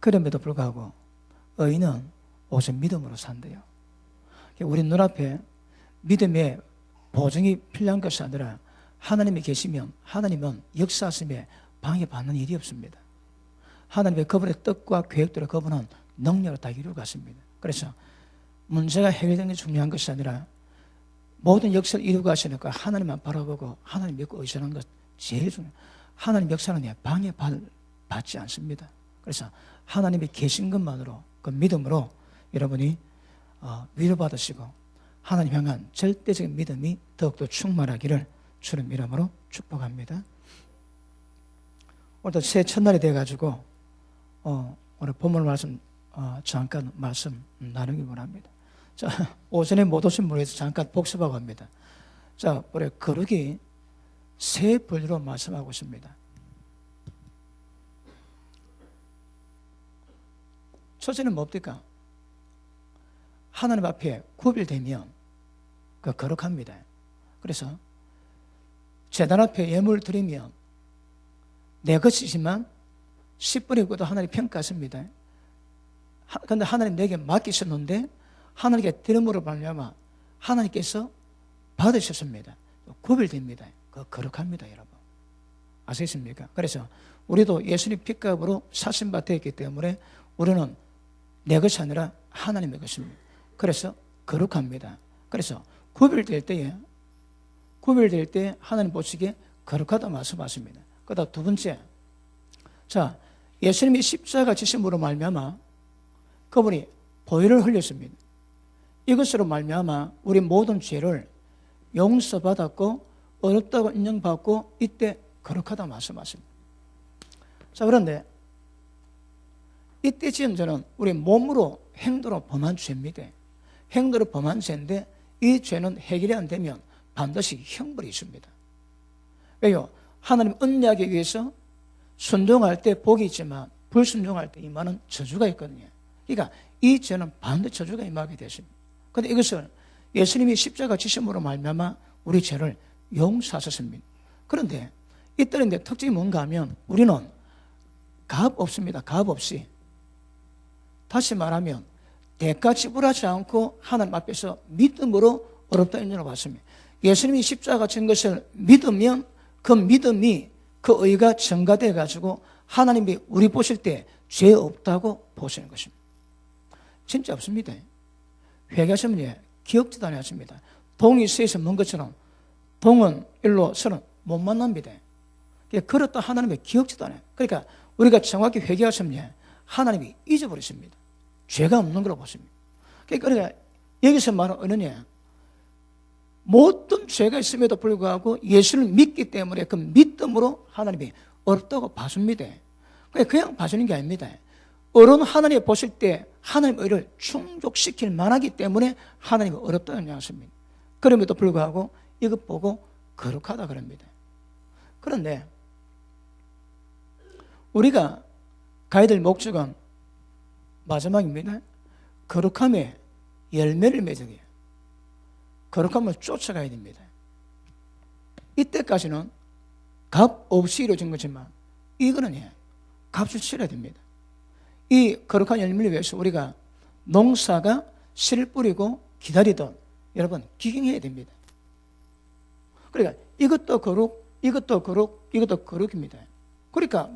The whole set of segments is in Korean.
그럼에도 불구하고 의인은 오직 믿음으로 산대요. 우리 눈앞에 믿음의 보증이 필요한 것이 아니라 하나님이 계시면 하나님은 역사하심에 방해받는 일이 없습니다. 하나님의 그분의 뜻과 계획대로 그분은 능력을 다 이루어 갔습니다. 그래서 문제가 해결되는 게 중요한 것이 아니라 모든 역사를 이루어 가시니까 하나님만 바라보고 하나님 믿고 의존하는 것 제일 중요해요. 하나님 역사는 방해받지 않습니다. 그래서 하나님이 계신 것만으로 그 믿음으로 여러분이 위로받으시고 하나님 향한 절대적인 믿음이 더욱더 충만하기를 주님 이름으로 축복합니다. 오늘도 새 첫날이 돼가지고 오늘 본문 말씀 잠깐 말씀 나누기 원합니다. 자, 오전에 못 오신 분에 대해서 잠깐 복습하고 합니다. 자, 우리 거룩이 세 분류로 말씀하고 있습니다. 첫째는 뭡니까? 하나님 앞에 구별되면 그 거룩합니다. 그래서 제단 앞에 예물 드리면 내 것이지만 10분의 9도 하나님 평가하십니다. 그런데 하나님 내게 맡기셨는데 하나님께 드림으로 말미암아 하나님께서 받으셨습니다. 구별됩니다. 그 거룩합니다, 여러분. 아시겠습니까? 그래서 우리도 예수님 핏값으로 사신 바 되었기 때문에 우리는 내 것이 아니라 하나님의 것입니다. 그래서 거룩합니다. 그래서 구별될 때 하나님 보시기에 거룩하다 말씀하십니다. 그다음 두 번째, 자, 예수님이 십자가 지심으로 말미암아 그분이 보혈을 흘렸습니다. 이것으로 말미암아 우리 모든 죄를 용서받았고 어렵다고 인정받고 이때 거룩하다 말씀하십니다. 자, 그런데 이때 지은 죄는 우리 몸으로 행도로 범한 죄입니다. 행도로 범한 죄인데 이 죄는 해결이 안 되면 반드시 형벌이 있습니다. 왜요? 하나님 언약에 의해서 순종할 때 복이 있지만 불순종할 때 임하는 저주가 있거든요. 그러니까 이 죄는 반드시 저주가 임하게 되십니다. 그런데 이것을 예수님이 십자가 지심으로 말미암아 우리 죄를 용서하셨습니다. 그런데 이때는 특징이 뭔가 하면 우리는 값 없습니다. 값 없이. 다시 말하면 대가 지불하지 않고 하나님 앞에서 믿음으로 어렵다 인정을 받습니다. 예수님이 십자가 진 것을 믿으면 그 믿음이 그 의가 증가돼 가지고 하나님이 우리 보실 때 죄 없다고 보시는 것입니다. 진짜 없습니다. 회개하시면 기억지도 않습니다. 동이 서에서 먼 것처럼 동은 일로 서는 못 만납니다. 그렇다 하나님의 기억지도 않아요. 그러니까 우리가 정확히 회개하시면 하나님이 잊어버리십니다. 죄가 없는 걸로 보십니다. 그러니까 여기서 말하는 은혜냐, 모든 죄가 있음에도 불구하고 예수를 믿기 때문에 그 믿음으로 하나님이 어렵다고 봐줍니다. 그냥 봐주는 게 아닙니다. 어려운 하나님이 보실 때 하나님의 의를 충족시킬 만하기 때문에 하나님이 어렵다고 인정하십니다. 그럼에도 불구하고 이것 보고 거룩하다 그럽니다. 그런데 우리가 가야 될 목적은 마지막입니다. 거룩함의 열매를 맺어야 해요. 거룩함을 쫓아가야 됩니다. 이때까지는 값 없이 이루어진 거지만 이거는 값을 치러야 됩니다. 이 거룩한 열매를 위해서 우리가 농사가 씨를 뿌리고 기다리던 여러분 기경해야 됩니다. 그러니까 이것도 거룩, 이것도 거룩, 이것도 거룩입니다. 그러니까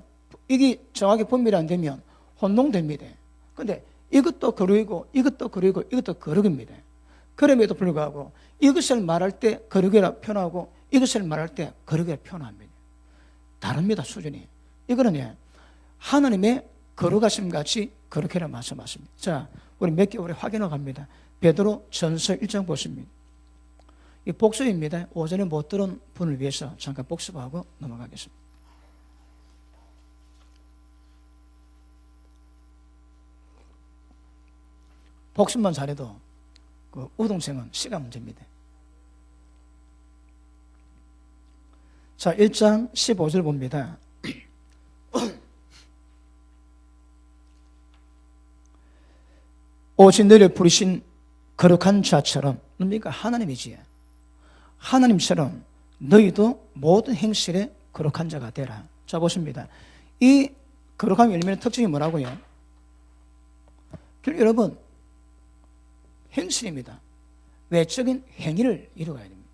이게 정확히 분별이 안 되면 혼동됩니다. 그런데 이것도 거룩이고 이것도 거룩이고 이것도 거룩입니다. 그럼에도 불구하고 이것을 말할 때 거룩이라 표현하고 이것을 말할 때 거룩이라 표현합니다. 다릅니다, 수준이. 이거는 하나님의 거룩하심 같이 거룩해라 말씀하십니다. 자, 우리 몇 개 우리 확인하고 갑니다. 베드로 전서 1장 보십니다. 이 복습입니다. 오전에 못 들은 분을 위해서 잠깐 복습하고 넘어가겠습니다. 복습만 잘해도 그 우등생은 시간 문제입니다. 자, 1장 15절 봅니다. 오직 너를 부르신 거룩한 자처럼, 그러니까 하나님이지. 하나님처럼 너희도 모든 행실에 거룩한 자가 되라. 자, 보십니다. 이 거룩한 열매의 특징이 뭐라고요? 결국 여러분, 행실입니다. 외적인 행위를 이루어가야 됩니다.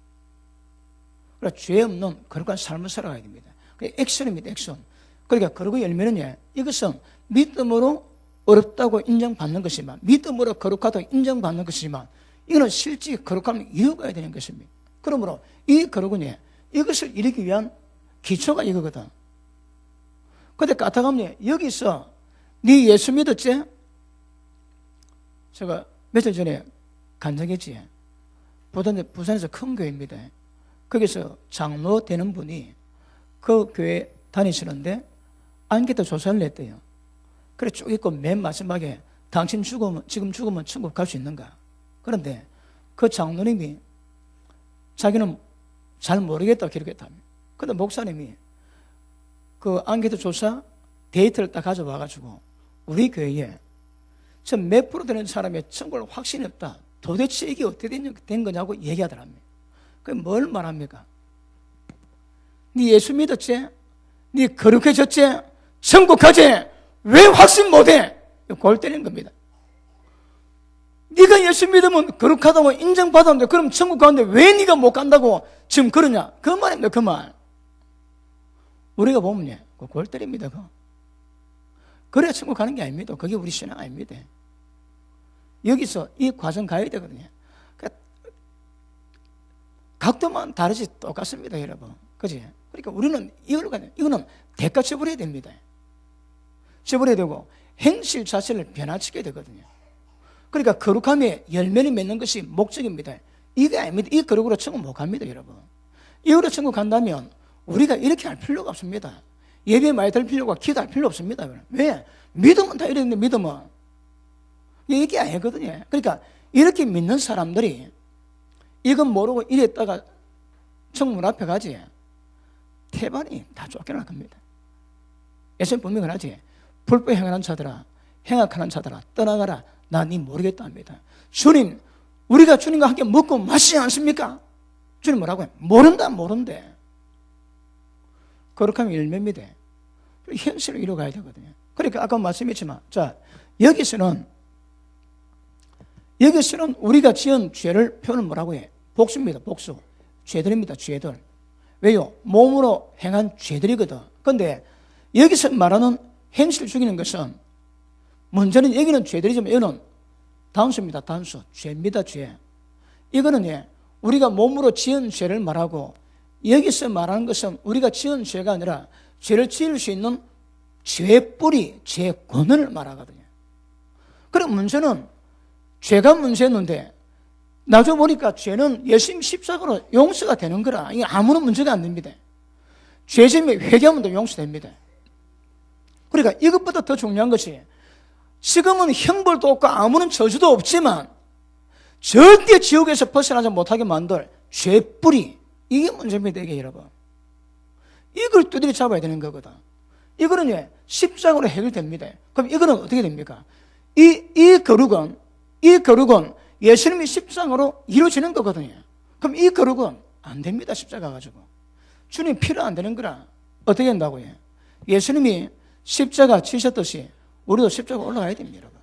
그러니까 죄 없는 거룩한 삶을 살아가야 됩니다. 액션입니다, 액션. 그러니까 거룩의 열매는 이것은 믿음으로 어렵다고 인정받는 것이지만, 믿음으로 거룩하다고 인정받는 것이지만, 이거는 실제 거룩함을 이루어가야 되는 것입니다. 그러므로 이 거룩은 이것을 이루기 위한 기초가 이거거든. 근데 까딱하면 여기서 네 예수 믿었지? 제가 며칠 전에 간증했지. 부산에서 큰 교회입니다. 거기서 장로 되는 분이 그 교회 다니시는데 안개도 조사를 했대요. 그래 쭉 있고 맨 마지막에 당신 지금 죽으면 천국 갈 수 있는가? 그런데 그 장로님이 자기는 잘 모르겠다고 기록했답니다. 그런데 목사님이 그 안개도 조사 데이터를 딱 가져와가지고 우리 교회에 저 몇 프로 되는 사람의 천국을 확신이 없다. 도대체 이게 어떻게 된 거냐고 얘기하더랍니다. 그게 뭘 말합니까? 네 예수 믿었지? 네 거룩해졌지? 천국 가지? 왜 확신 못해? 골 때리는 겁니다. 네가 예수 믿으면 거룩하다고 인정받았는데 그럼 천국 가는데 왜 네가 못 간다고 지금 그러냐? 그 말입니다. 그 말. 우리가 보면 골 때립니다. 그래야 천국 가는 게 아닙니다. 그게 우리 신앙 아닙니다. 여기서 이 과정 가야 되거든요. 각도만 다르지 똑같습니다, 여러분. 그지? 그러니까 우리는 이거는 대가 처벌해야 됩니다. 처벌해야 되고 행실 자체를 변화시켜야 되거든요. 그러니까 거룩함에 열매를 맺는 것이 목적입니다. 이게 아닙니다. 이 거룩으로 천국 못 갑니다, 여러분. 이거로 천국 간다면 우리가 이렇게 할 필요가 없습니다. 예배 많이 들 필요가 기도할 필요 없습니다. 왜? 믿으면 다 이랬는데 믿으면 이게 아니거든요. 그러니까 이렇게 믿는 사람들이 이건 모르고 이랬다가 천국 앞에 가지 태반이 다 쫓겨날 겁니다. 예수님 분명히 하지. 불법 행하는 자들아, 행악하는 자들아 떠나가라. 나 니 모르겠다 합니다. 주님, 우리가 주님과 함께 먹고 마시지 않습니까? 주님 뭐라고 해요? 모른대. 거룩함이 열매입니다. 현실을 이루어가야 되거든요. 그러니까 아까 말씀했지만, 자, 여기서는 우리가 지은 죄를 표현을 뭐라고 해? 복수입니다, 복수. 죄들입니다, 죄들. 왜요? 몸으로 행한 죄들이거든. 그런데 여기서 말하는 행실을 죽이는 것은 먼저는 여기는 죄들이지만 여기는 단수입니다, 단수. 죄입니다, 죄. 이거는 우리가 몸으로 지은 죄를 말하고 여기서 말하는 것은 우리가 지은 죄가 아니라 죄를 지을 수 있는 죄의 뿌리, 죄의 근원을 말하거든요. 그럼 문제는 죄가 문제였는데 나중에 보니까 죄는 예수님 십자가로 용서가 되는 거라. 이게 아무런 문제가 안 됩니다. 죄짐에 회개하면 더 용서됩니다. 그러니까 이것보다 더 중요한 것이 지금은 형벌도 없고 아무런 저주도 없지만 절대 지옥에서 벗어나지 못하게 만들 죄의 뿌리, 이게 문제입니다, 이게 여러분. 이걸 두드려 잡아야 되는 거거든. 이거는 십자가로 해결됩니다. 그럼 이거는 어떻게 됩니까? 이 거룩은 예수님이 십자가로 이루어지는 거거든요. 그럼 이 거룩은 안 됩니다, 십자가 가지고. 주님 피로 안 되는 거라. 어떻게 된다고요? 예수님이 십자가 치셨듯이 우리도 십자가 올라가야 됩니다, 여러분.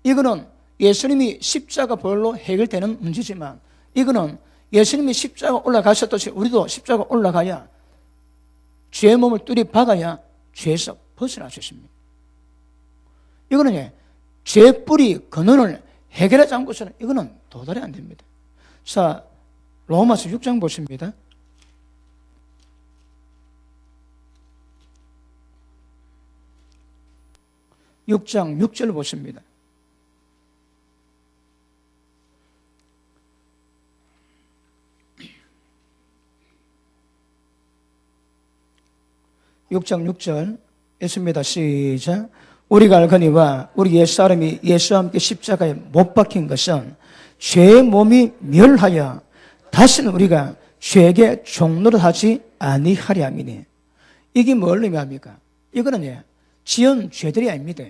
이거는 예수님이 십자가 벌로 해결되는 문제지만 이거는 예수님이 십자가 올라가셨듯이 우리도 십자가 올라가야 죄의 몸을 뚜리 박아야 죄에서 벗어날 수 있습니다. 이거는 죄의 뿌리, 근원을 해결하지 않고서는 이거는 도달이 안 됩니다. 자, 로마서 6장 보십니다. 6장 6절 보십니다. (6장 6절) 읽습니다. 시작. 우리가 알거니와 우리 옛사람이 예수와 함께 십자가에 못 박힌 것은 죄의 몸이 멸하여 다시는 우리가 죄에게 종노릇하지 아니하리 함이니. 이게 뭘 의미합니까? 이거는 지은 죄들이 아닙니다.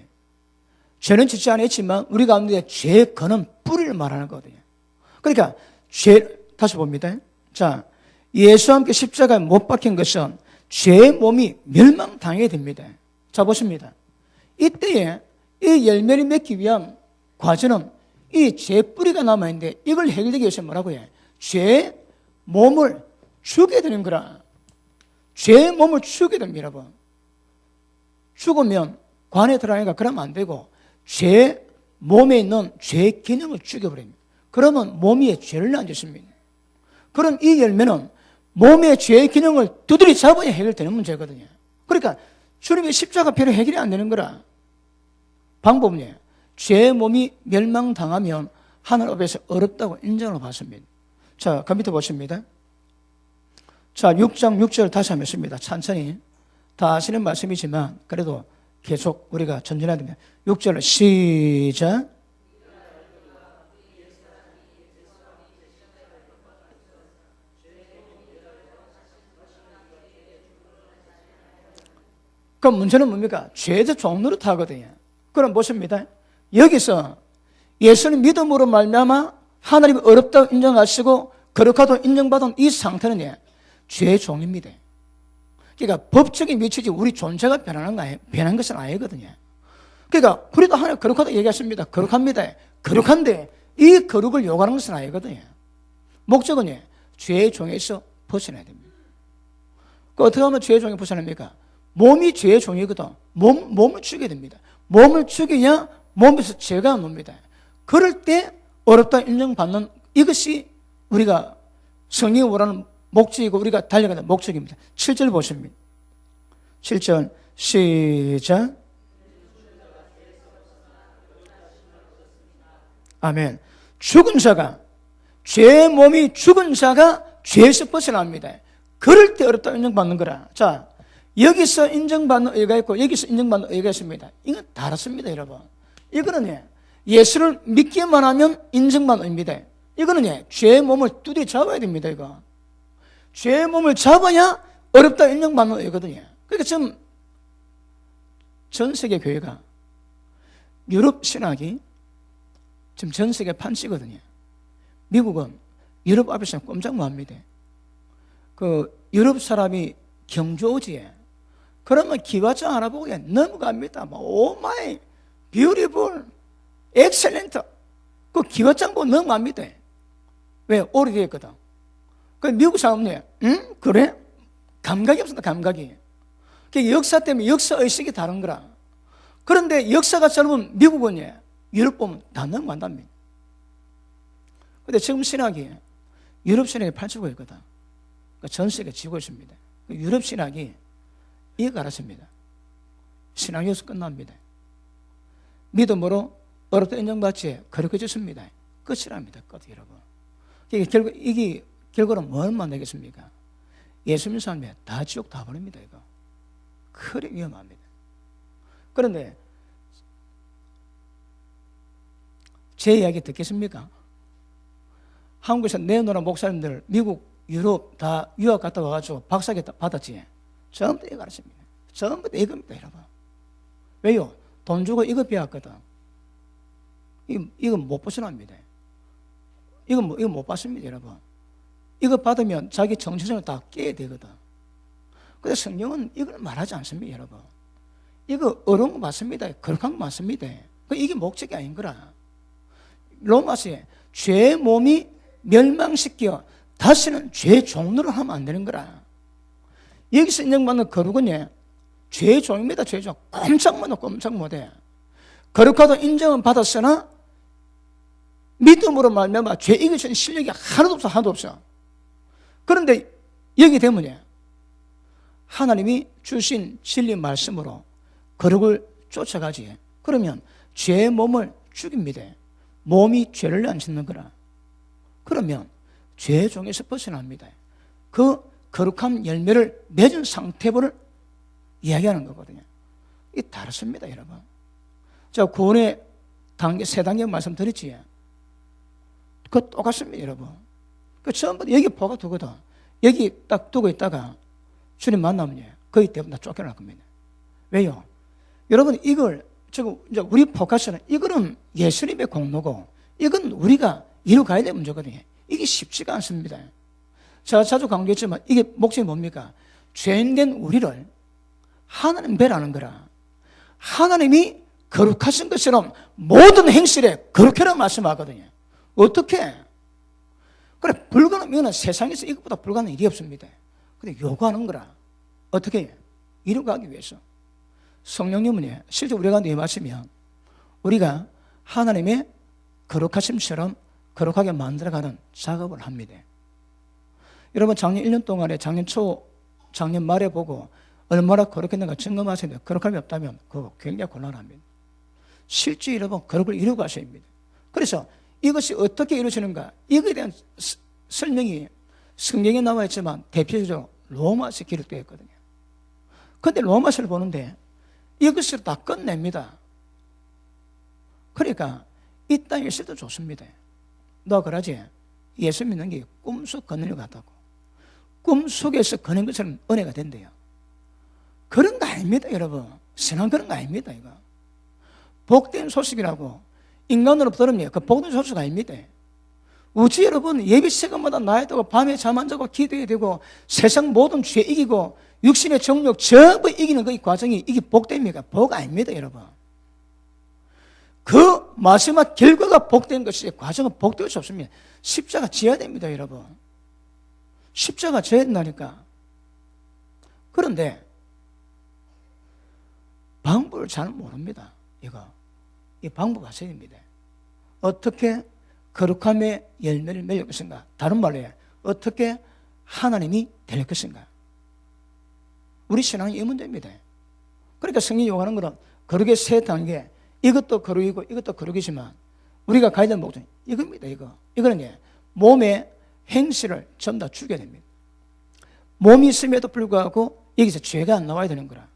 죄는 짓지 않았지만 우리 가운데 죄의 근원 뿌리를 말하는 거거든요. 그러니까 다시 봅니다. 자, 예수와 함께 십자가에 못 박힌 것은 죄의 몸이 멸망당하게 됩니다. 자, 보십니다. 이때에 이 열매를 맺기 위한 과정은 이 죄 뿌리가 남아있는데 이걸 해결되기 위해서 뭐라고 해? 죄 몸을 죽여야 되는 거라. 죄 몸을 죽여야 됩니다, 여러분. 죽으면 관에 들어가니까 그러면 안 되고 죄 몸에 있는 죄 기능을 죽여버립니다. 그러면 몸 위에 죄를 앉으십니다. 그럼 이 열매는 몸의 죄의 기능을 두드리 잡아야 해결되는 문제거든요. 그러니까 주님의 십자가표로 해결이 안 되는 거라. 방법은 죄의 몸이 멸망당하면 하늘 앞에서 어렵다고 인정을 받습니다. 자, 그 밑에 보십니다. 자, 6장 6절 다시 한번 읽습니다. 천천히. 다 아시는 말씀이지만 그래도 계속 우리가 전진해야 됩니다. 6절을 시작. 그럼 문제는 뭡니까? 죄의 종로를 타거든요. 그럼 보십니다. 여기서 예수님 믿음으로 말미암아 하나님이 어렵다고 인정하시고 거룩하다고 인정받은 이 상태는 죄의 종입니다. 그러니까 법적인 위치지 우리 존재가 변한 것은 아니거든요. 그러니까 우리도 하나님 거룩하다고 얘기하십니다. 거룩합니다. 거룩한데 이 거룩을 요구하는 것은 아니거든요. 목적은 죄의 종에서 벗어나야 됩니다. 그 어떻게 하면 죄의 종에 벗어납니까? 몸이 죄의 종이거든. 몸을 죽여야 됩니다. 몸을 죽여야 몸에서 죄가 놉니다. 그럴 때 어렵다 인정받는 이것이 우리가 성령이 원하는 목적이고 우리가 달려가는 목적입니다. 7절 보십니다. 7절 시작. 아멘. 죽은 자가 죄의 몸이 죽은 자가 죄에서 벗어납니다. 그럴 때 어렵다 인정받는 거라. 자, 여기서 인정받는 의가 있고 여기서 인정받는 의가 있습니다. 이건 다릅니다, 여러분. 이거는 예수를 믿기만 하면 인정받는 의입니다. 이거는 죄의 몸을 두드려 잡아야 됩니다, 이거. 죄의 몸을 잡아야 어렵다 인정받는 의거든요. 그러니까 지금 전 세계 교회가 유럽 신학이 지금 전 세계 판치거든요. 미국은 유럽 앞에서 꼼짝 못 합니다. 그 유럽 사람이 경주 오지에 그러면 기와장 하나 보고 넘어갑니다. 오 마이 뷰티풀 엑셀런트 그 기와장 보고 넘어갑니다. 왜? 오래되었거든. 그 미국 사람은 응? 그래? 감각이 없습니다. 감각이. 그 역사 때문에 역사의식이 다른 거라. 그런데 역사가 짧으면 미국은 유럽 보면 다 넘어간답니다. 근데 지금 신학이 유럽 신학이 펼치고 있거든. 그러니까 전 세계 지고 있습니다. 유럽 신학이 이거 알았습니다. 신앙이 여기서 끝납니다. 믿음으로 어렵다 인정받지 거룩해졌습니다. 끝이랍니다. 끝, 여러분. 이게 결과는 뭘 만나겠습니까? 예수 믿는 사람이 다 지옥 다 버립니다. 이거 그리 위험합니다. 그런데 제 이야기 듣겠습니까? 한국에서 내노라 목사님들 미국, 유럽 다 유학 갔다 와가지고 박사학위 받았지. 전부 다 이거 가르칩니다. 전부 다 이겁니다, 여러분. 왜요? 돈 주고 이거 배웠거든. 이거 못 벗어납니다. 이거 못 받습니다, 여러분. 이거 받으면 자기 정체성을 다 깨야 되거든. 근데 성경은 이걸 말하지 않습니다, 여러분. 이거 어려운 거 맞습니다. 거룩한 거 맞습니다. 이게 목적이 아닌 거라. 로마서에 죄 몸이 멸망시켜 다시는 죄 종로를 하면 안 되는 거라. 여기서 인정받는 거룩은 죄 종입니다. 죄 종. 꼼짝 못해. 거룩하다 인정은 받았으나 믿음으로 말미암아 죄 이기는 실력이 하나도 없어. 그런데 여기 되면 하나님이 주신 진리 말씀으로 거룩을 쫓아가지. 그러면 죄의 몸을 죽입니다. 몸이 죄를 안 짓는 거라. 그러면 죄의 종에서 벗어납니다. 그 거룩한 열매를 맺은 상태를 이야기하는 거거든요. 이게 다릅니다, 여러분. 자, 구원의 단계, 세 단계 말씀드렸지. 그거 똑같습니다, 여러분. 그 전부 여기 보가 두거든. 여기 딱 두고 있다가 주님 만나면 거기 때문에 쫓겨날 겁니다. 왜요? 여러분, 이걸 지금 이제 우리 포커스는 이거는 예수님의 공로고 이건 우리가 이루어가야 될 문제거든요. 이게 쉽지가 않습니다. 제가 자주 강조했지만 이게 목적이 뭡니까? 죄인된 우리를 하나님 배라는 거라. 하나님이 거룩하신 것처럼 모든 행실에 거룩해라고 말씀하거든요. 어떻게? 그래, 불가능하면 세상에서 이것보다 불가능한 일이 없습니다. 근데 요구하는 거라. 어떻게 해요? 이루어가기 위해서. 성령님은 실제 우리가 임하시면 우리가 하나님의 거룩하심처럼 거룩하게 만들어가는 작업을 합니다. 여러분 작년 1년 동안에 작년 말에 보고 얼마나 거룩했는가 점검하시는데 거룩함이 없다면 그거 굉장히 곤란합니다. 실제 여러분 거룩을 이루고 가셔야 합니다. 그래서 이것이 어떻게 이루어지는가 이거에 대한 설명이 성경에 나와 있지만 대표적으로 로마서에 기록되어 있거든요. 그런데 로마서를 보는데 이것을 다 끝냅니다. 그러니까 이 땅에 있을 때 좋습니다. 너 그러지? 예수 믿는 게 꿈속 걷는 것 같다고. 꿈속에서 걷는 것처럼 은혜가 된대요. 그런 거 아닙니다, 여러분. 신앙 그런 거 아닙니다, 이거. 복된 소식이라고 인간으로 들으면 그 복된 소식 아닙니다. 우주 여러분 예배 시간마다 나이 들고 밤에 잠 안 자고 기도해야 되고 세상 모든 죄 이기고 육신의 정욕 전부 이기는 그 과정이 이게 복됩니까? 복 아닙니다, 여러분. 그 마지막 결과가 복된 것이 과정은 복될 수 없습니다. 십자가 지어야 됩니다, 여러분. 십자가 지어야 된다니까. 그런데 방법을 잘 모릅니다. 이 방법 아셔야 됩니다. 어떻게 거룩함의 열매를 맺을 것인가? 다른 말로 어떻게 하나님이 될 것인가? 우리 신앙이 이 문제입니다. 그러니까 성경이 요구하는 것은 거룩의 세 단계, 이것도 거룩이고 이것도 거룩이지만 우리가 가야 될 목적은 이겁니다. 이거는 몸의 행실을 전부 다 죽여야 됩니다. 몸이 있음에도 불구하고 여기서 죄가 안 나와야 되는 거라.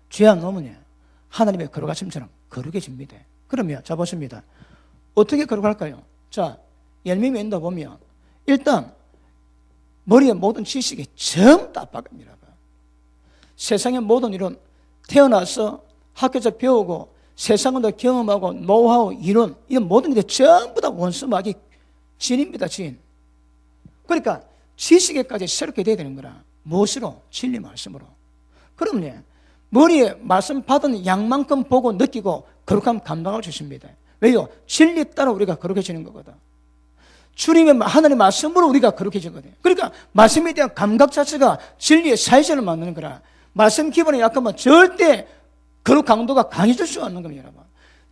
죄 안 나오면 하나님의 거룩하심처럼 거룩해집니다. 그러면 자 보십니다. 어떻게 거룩할까요? 자, 열매 맺는다 보면 일단 머리의 모든 지식이 전부 다 바뀝니다. 세상의 모든 이론, 태어나서 학교에서 배우고 세상을 경험하고 노하우, 이론 이런 모든 게 전부 다 원수막이 진입니다. 진. 그러니까 지식에까지 새롭게 돼야 되는 거라. 무엇으로? 진리 말씀으로. 그러면 머리에 말씀 받은 양만큼 보고 느끼고 거룩함 감당할 수 있습니다. 왜요? 진리 따라 우리가 거룩해지는 거거든. 주님의 하나님의 말씀으로 우리가 거룩해지거든요. 그러니까 말씀에 대한 감각 자체가 진리의 사회전을 만드는 거라. 말씀 기본이 약하면 절대 거룩 강도가 강해질 수가 없는 겁니다, 여러분.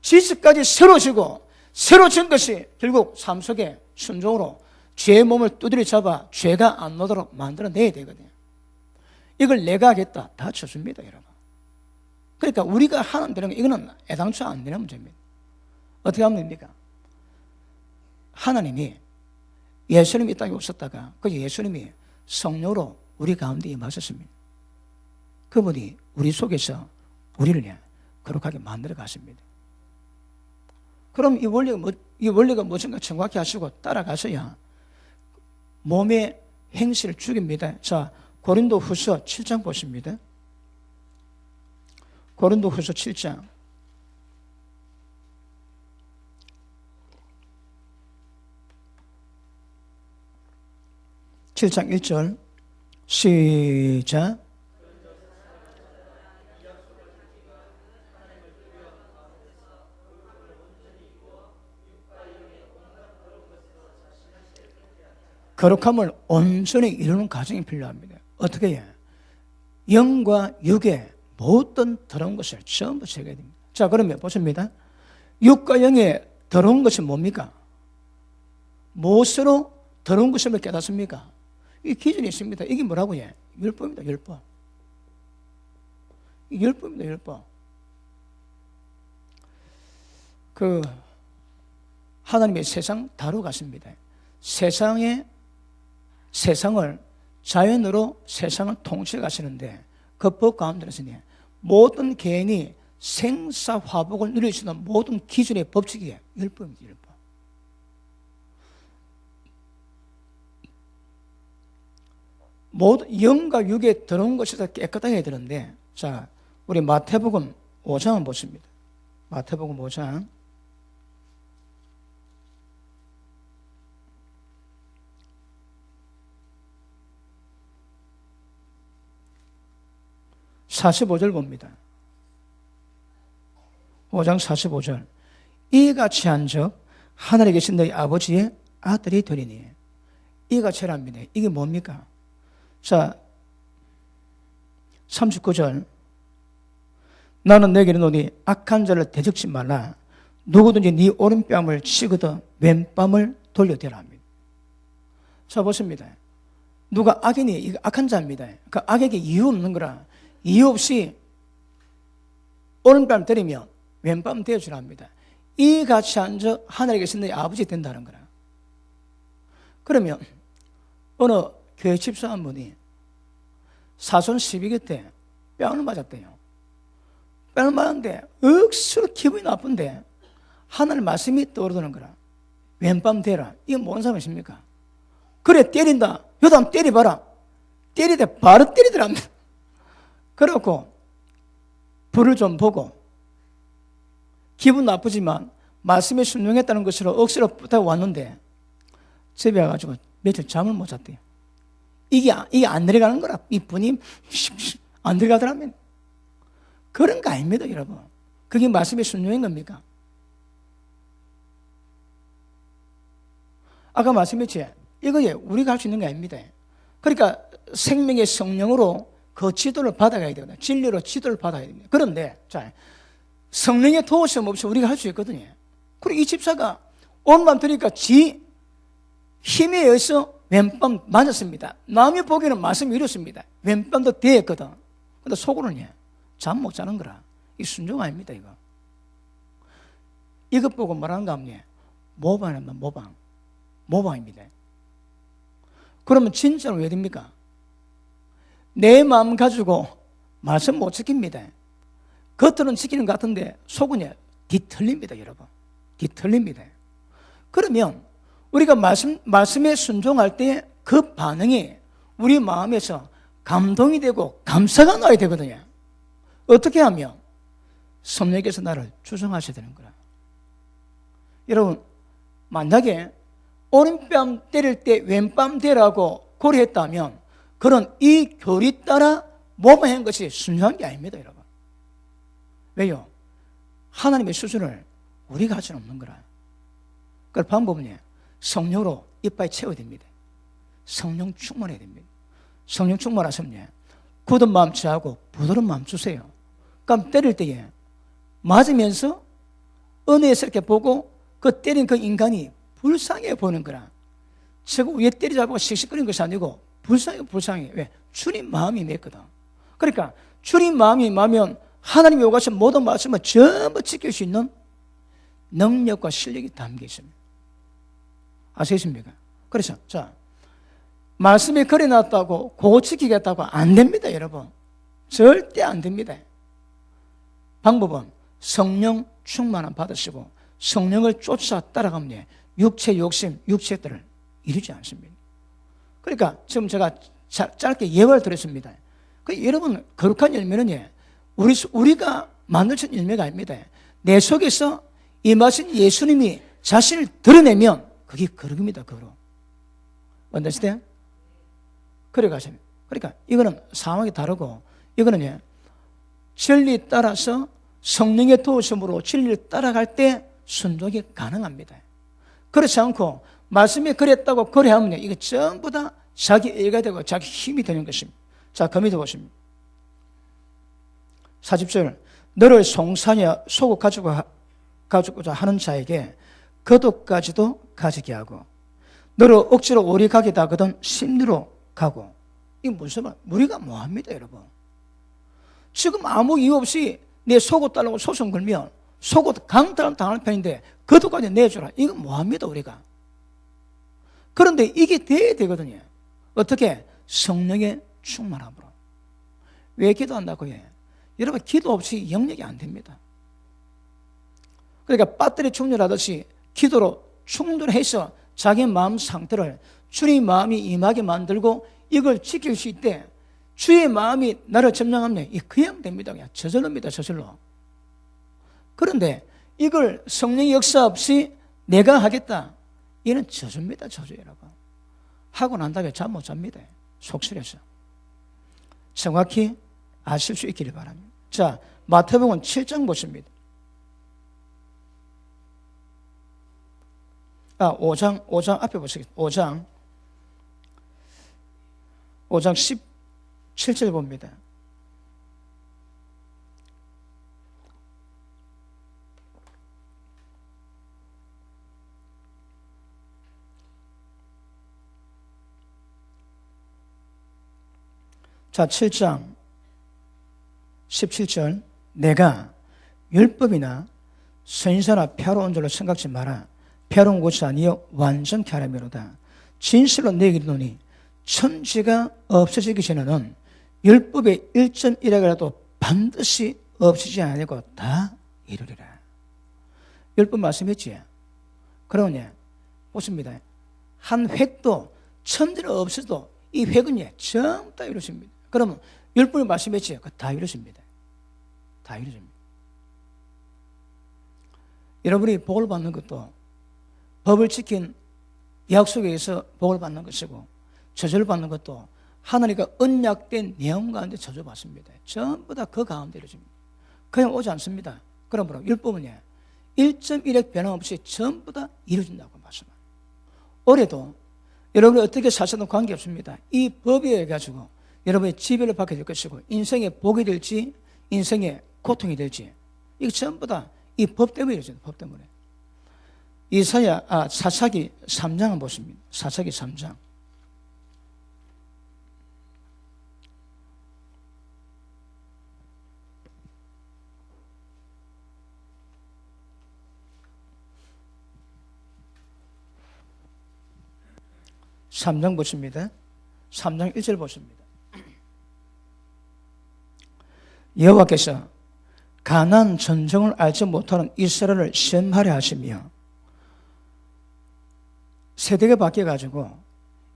지식까지 새로지고 새로진 것이 결국 삶 속에 순종으로 죄의 몸을 두드려 잡아 죄가 안 나도록 만들어내야 되거든요. 이걸 내가 하겠다. 다 좋습니다, 여러분. 그러니까 우리가 하는 되는 거 이거는 애당초 안 되는 문제입니다. 어떻게 하면 됩니까? 하나님이 예수님이 이 땅에 오셨다가 그 예수님이 성령으로 우리 가운데 임하셨습니다. 그분이 우리 속에서 우리를 거룩하게 만들어 가십니다. 그럼 이 원리가 무엇인가 정확히 하시고 따라가셔야 몸의 행실을 죽입니다. 자, 고린도후서 7장 보십니다. 고린도후서 7장 7장 1절 시작. 거룩함을 온전히 이루는 과정이 필요합니다. 어떻게 해요? 영과 육의 모든 더러운 것을 전부 제거해야 됩니다. 자, 그러면 보십니다. 육과 영의 더러운 것이 뭡니까? 무엇으로 더러운 것을 깨닫습니까? 이 기준이 있습니다. 이게 뭐라고 해? 율법입니다. 율법. 율법입니다. 율법. 하나님의 세상 다루가십니다. 세상을 자연으로 세상을 통치해 가시는데 그 법 가운데서는 모든 개인이 생사화복을 누릴 수 있는 모든 기준의 법칙이 율법입니다. 율법. 모든 영과 육에 들어온 것에서 깨끗하게 해야 되는데, 자, 우리 마태복음 5장을 보십니다. 마태복음 5장 45절 봅니다. 5장 45절. 이같이 한즉 하늘에 계신 너희 아버지의 아들이 되리니. 이같이 하랍니다. 이게 뭡니까? 자, 39절. 나는 너에게 이르노니 악한 자를 대적지 말라. 누구든지 네 오른뺨을 치거든 왼뺨을 돌려대라 합니다. 자, 보십니다. 누가 악인이, 이거 악한 자입니다. 그 악에게 이유 없는 거라. 이유 없이 오른뺨 때리면 왼뺨 대어주라 합니다. 이같이 한즉 하늘에 계신 너희 아버지 된다는 거라. 그러면 어느 교회 집사 한 분이 사손 12개 때 뺨을 맞았대요. 뺨을 맞았는데 억수로 기분이 나쁜데 하나님 말씀이 떠오르는 거라. 왼뺨 대라. 이건 뭔 사람이십니까? 그래, 때린다. 여도 한번 때려봐라. 때리대 바로 때리더라. 그래갖고 불을 좀 보고 기분 나쁘지만 말씀에 순종했다는 것으로 억지로 부탁 왔는데 집에 와가지고 며칠 잠을 못 잤대요. 이게 안 내려가는 거라. 이 분이 안 들어가더라면. 그런 거 아닙니다, 여러분. 그게 말씀에 순종인 겁니까? 아까 말씀했지? 이거에 우리가 할 수 있는 게 아닙니다. 그러니까 생명의 성령으로 그 지도를 받아가야 되거든요. 진리로 지도를 받아야 됩니다. 그런데 자, 성령의 도우심 없이 우리가 할 수 있거든요. 그리고 이 집사가 오른밤 들으니까 지 힘에 의해서 왼밤 맞았습니다. 남이 보기에는 말씀이 이렇습니다. 왼밤도 대했거든. 근데 속으로는 잠 못 자는 거라. 이 순종 아닙니다, 이거. 이것 보고 말하는 거 아니에요. 모방입니다, 모방. 모방입니다. 그러면 진짜로 왜 됩니까? 내 마음 가지고 말씀 못 지킵니다. 겉으로는 지키는 것 같은데 속은 뒤틀립니다, 여러분. 뒤틀립니다. 그러면 우리가 말씀에 순종할 때 그 반응이 우리 마음에서 감동이 되고 감사가 나야 되거든요. 어떻게 하면? 성령께서 나를 주성하셔야 되는 거라. 여러분, 만약에 오른뺨 때릴 때 왼뺨 대라고 고려했다면 그런 이 교리 따라 모방한 것이 순수한 게 아닙니다, 여러분. 왜요? 하나님의 수준을 우리가 할 수는 없는 거라. 그 방법은 성령으로 이빨 채워야 됩니다. 성령 충만해야 됩니다. 성령 충만하시면 굳은 마음 취하고 부드러운 마음 주세요. 그럼 때릴 때에 맞으면서 은혜스럽게 보고 그 때린 그 인간이 불쌍해 보이는 거라. 저거 위에 때리자고 씩씩거리는 것이 아니고 불쌍해. 왜? 주님 마음이 맺거든. 그러니까 주님 마음이 맺으면 하나님이 오가신 모든 말씀을 전부 지킬 수 있는 능력과 실력이 담겨 있습니다. 아시겠습니까? 그래서 자, 말씀이 그려놨다고 그거 지키겠다고 안 됩니다, 여러분. 절대 안 됩니다. 방법은 성령 충만함 받으시고 성령을 쫓아 따라가면 육체 욕심, 육체들을 이루지 않습니다. 그러니까 지금 제가 짧게 예화를 드렸습니다. 여러분, 거룩한 열매는 우리가 만들어진 열매가 아닙니다. 내 속에서 임하신 예수님이 자신을 드러내면 그게 거룩입니다, 거룩. 언더스탠? 그래 가시면. 그러니까 이거는 상황이 다르고 이거는 진리 따라서 성령의 도우심으로 진리를 따라갈 때 순종이 가능합니다. 그렇지 않고 말씀이 그랬다고 그래하면 이거 전부 다 자기 애가 되고 자기 힘이 되는 것입니다. 자, 그 밑에 보십니다. 40절. 너를 송사냐 속을 가지고자 하는 자에게 거독까지도 가지게 하고 너를 억지로 오리 가게 하거든 심리로 가고. 이게 무슨 말? 우리가 뭐합니다, 여러분? 지금 아무 이유 없이 내 속옷 달라고 소송 걸면 속옷 강탈 당하는 편인데 거독까지 내주라. 이거 뭐합니다, 우리가? 그런데 이게 돼야 되거든요. 어떻게? 성령의 충만함으로. 왜 기도한다고 해? 여러분, 기도 없이 영역이 안 됩니다. 그러니까 배터리 충전하듯이 기도로 충전해서 자기 마음 상태를 주님 마음이 임하게 만들고 이걸 지킬 수 있대. 주의 마음이 나를 점령하면 그냥 됩니다. 그냥 저절로입니다, 저절로. 그런데 이걸 성령의 역사 없이 내가 하겠다. 이는 저주입니다, 저주, 여러분. 하고 난 다음에 잠 못 잡니다. 속쓰려서. 정확히 아실 수 있기를 바랍니다. 자, 마태복음 7장 보십니다. 5장 앞에 보시겠습니다. 5장 17절 봅니다. 자, 7장 17절. 내가 율법이나 선지자나 패러온 줄로 생각지 마라. 패러온 것이 아니요 완전케 하려미로다. 진실로 내게 이르노니 천지가 없어지기 전에는 율법의 1.1이라도 반드시 없어지지 아니고 다 이루리라. 율법 말씀했지? 그러니 보십니다. 한 획도 천지는 없어도 이 획은 전부 다 이루어집니다. 그러면 율법을 말씀했지? 다 이루어집니다. 다 이루어집니다. 여러분이 복을 받는 것도 법을 지킨 약속에 의해서 복을 받는 것이고, 저주를 받는 것도 하나님과 언약된 내용 가운데 저주받습니다. 전부 다 그 가운데 이루어집니다. 그냥 오지 않습니다. 그러므로 율법은 1.1획 변함없이 전부 다 이루어진다고 말씀합니다. 올해도 여러분이 어떻게 사셔도 관계없습니다. 이 법에 의해 가지고 여러분의 지배를 받게 될 것이고, 인생의 복이 될지 인생의 고통이 될지, 이거 전부 다 이 법 때문에 이루어져요. 법 때문에. 사사기 3장을 보십니다. 사사기 3장. (3장) 보십니다. 3장 1절 보십니다. 여호와께서 가나안 전정을 알지 못하는 이스라엘을 시험하려 하시며, 세대가 바뀌어가지고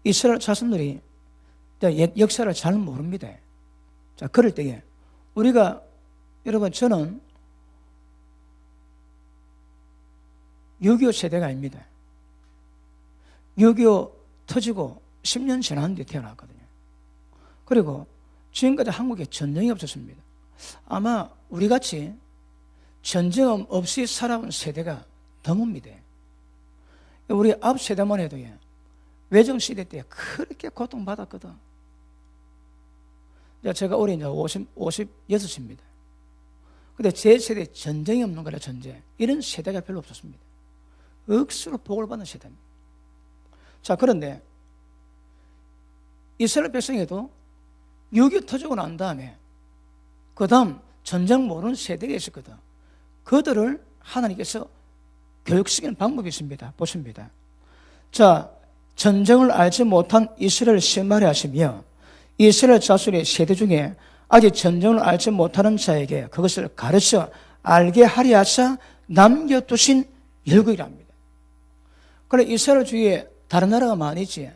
이스라엘 자손들이 역사를 잘 모릅니다. 자, 그럴 때에 여러분, 저는 6.25 세대가 아닙니다. 6.25 터지고 10년 지난 뒤에 태어났거든요. 그리고 지금까지 한국에 전쟁이 없었습니다. 아마 우리같이 전쟁 없이 살아온 세대가 드뭅니다. 우리 앞 세대만 해도 외정시대 때 그렇게 고통받았거든. 제가 올해 56입니다. 근데 제 세대 전쟁이 없는 거라, 전쟁. 이런 세대가 별로 없었습니다. 억수로 복을 받는 세대입니다. 자, 그런데 이스라엘 백성에도 6.25 터지고 난 다음에 그 다음 전쟁 모르는 세대가 있었거든. 그들을 하나님께서 교육시키는 방법이 있습니다. 보십니다. 자, 전쟁을 알지 못한 이스라엘을 시험하려 하시며, 이스라엘 자손의 세대 중에 아직 전쟁을 알지 못하는 자에게 그것을 가르쳐 알게 하려 하사 남겨두신 율법이랍니다. 그래, 이스라엘 주위에 다른 나라가 많이 있지.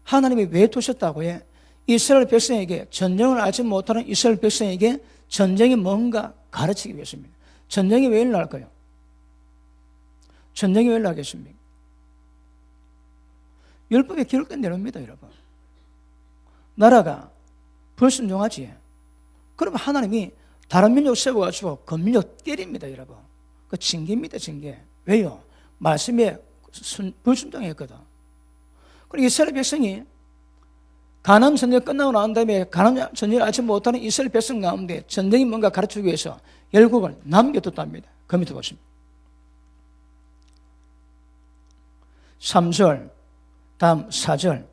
하나님이 왜 두셨다고 해? 이스라엘 백성에게, 전쟁을 알지 못하는 이스라엘 백성에게 전쟁이 뭔가 가르치기 위해서입니다. 전쟁이 왜 일어날까요? 전쟁이 왜 일어나겠습니까? 율법에 기록된 대로입니다, 여러분. 나라가 불순종하지. 그러면 하나님이 다른 민족 세워가지고 그 민족 때립니다, 여러분. 그 징계입니다, 징계. 왜요? 말씀에 불순종했거든. 그리고 이스라엘 백성이 가나안 전쟁 끝나고 난 다음에 가나안 전쟁을 알지 못하는 이스라엘 백성 가운데 전쟁이 뭔가 가르치기 위해서 열국을 남겨뒀답니다. 그 밑에 보십니다. 3절, 다음 4절.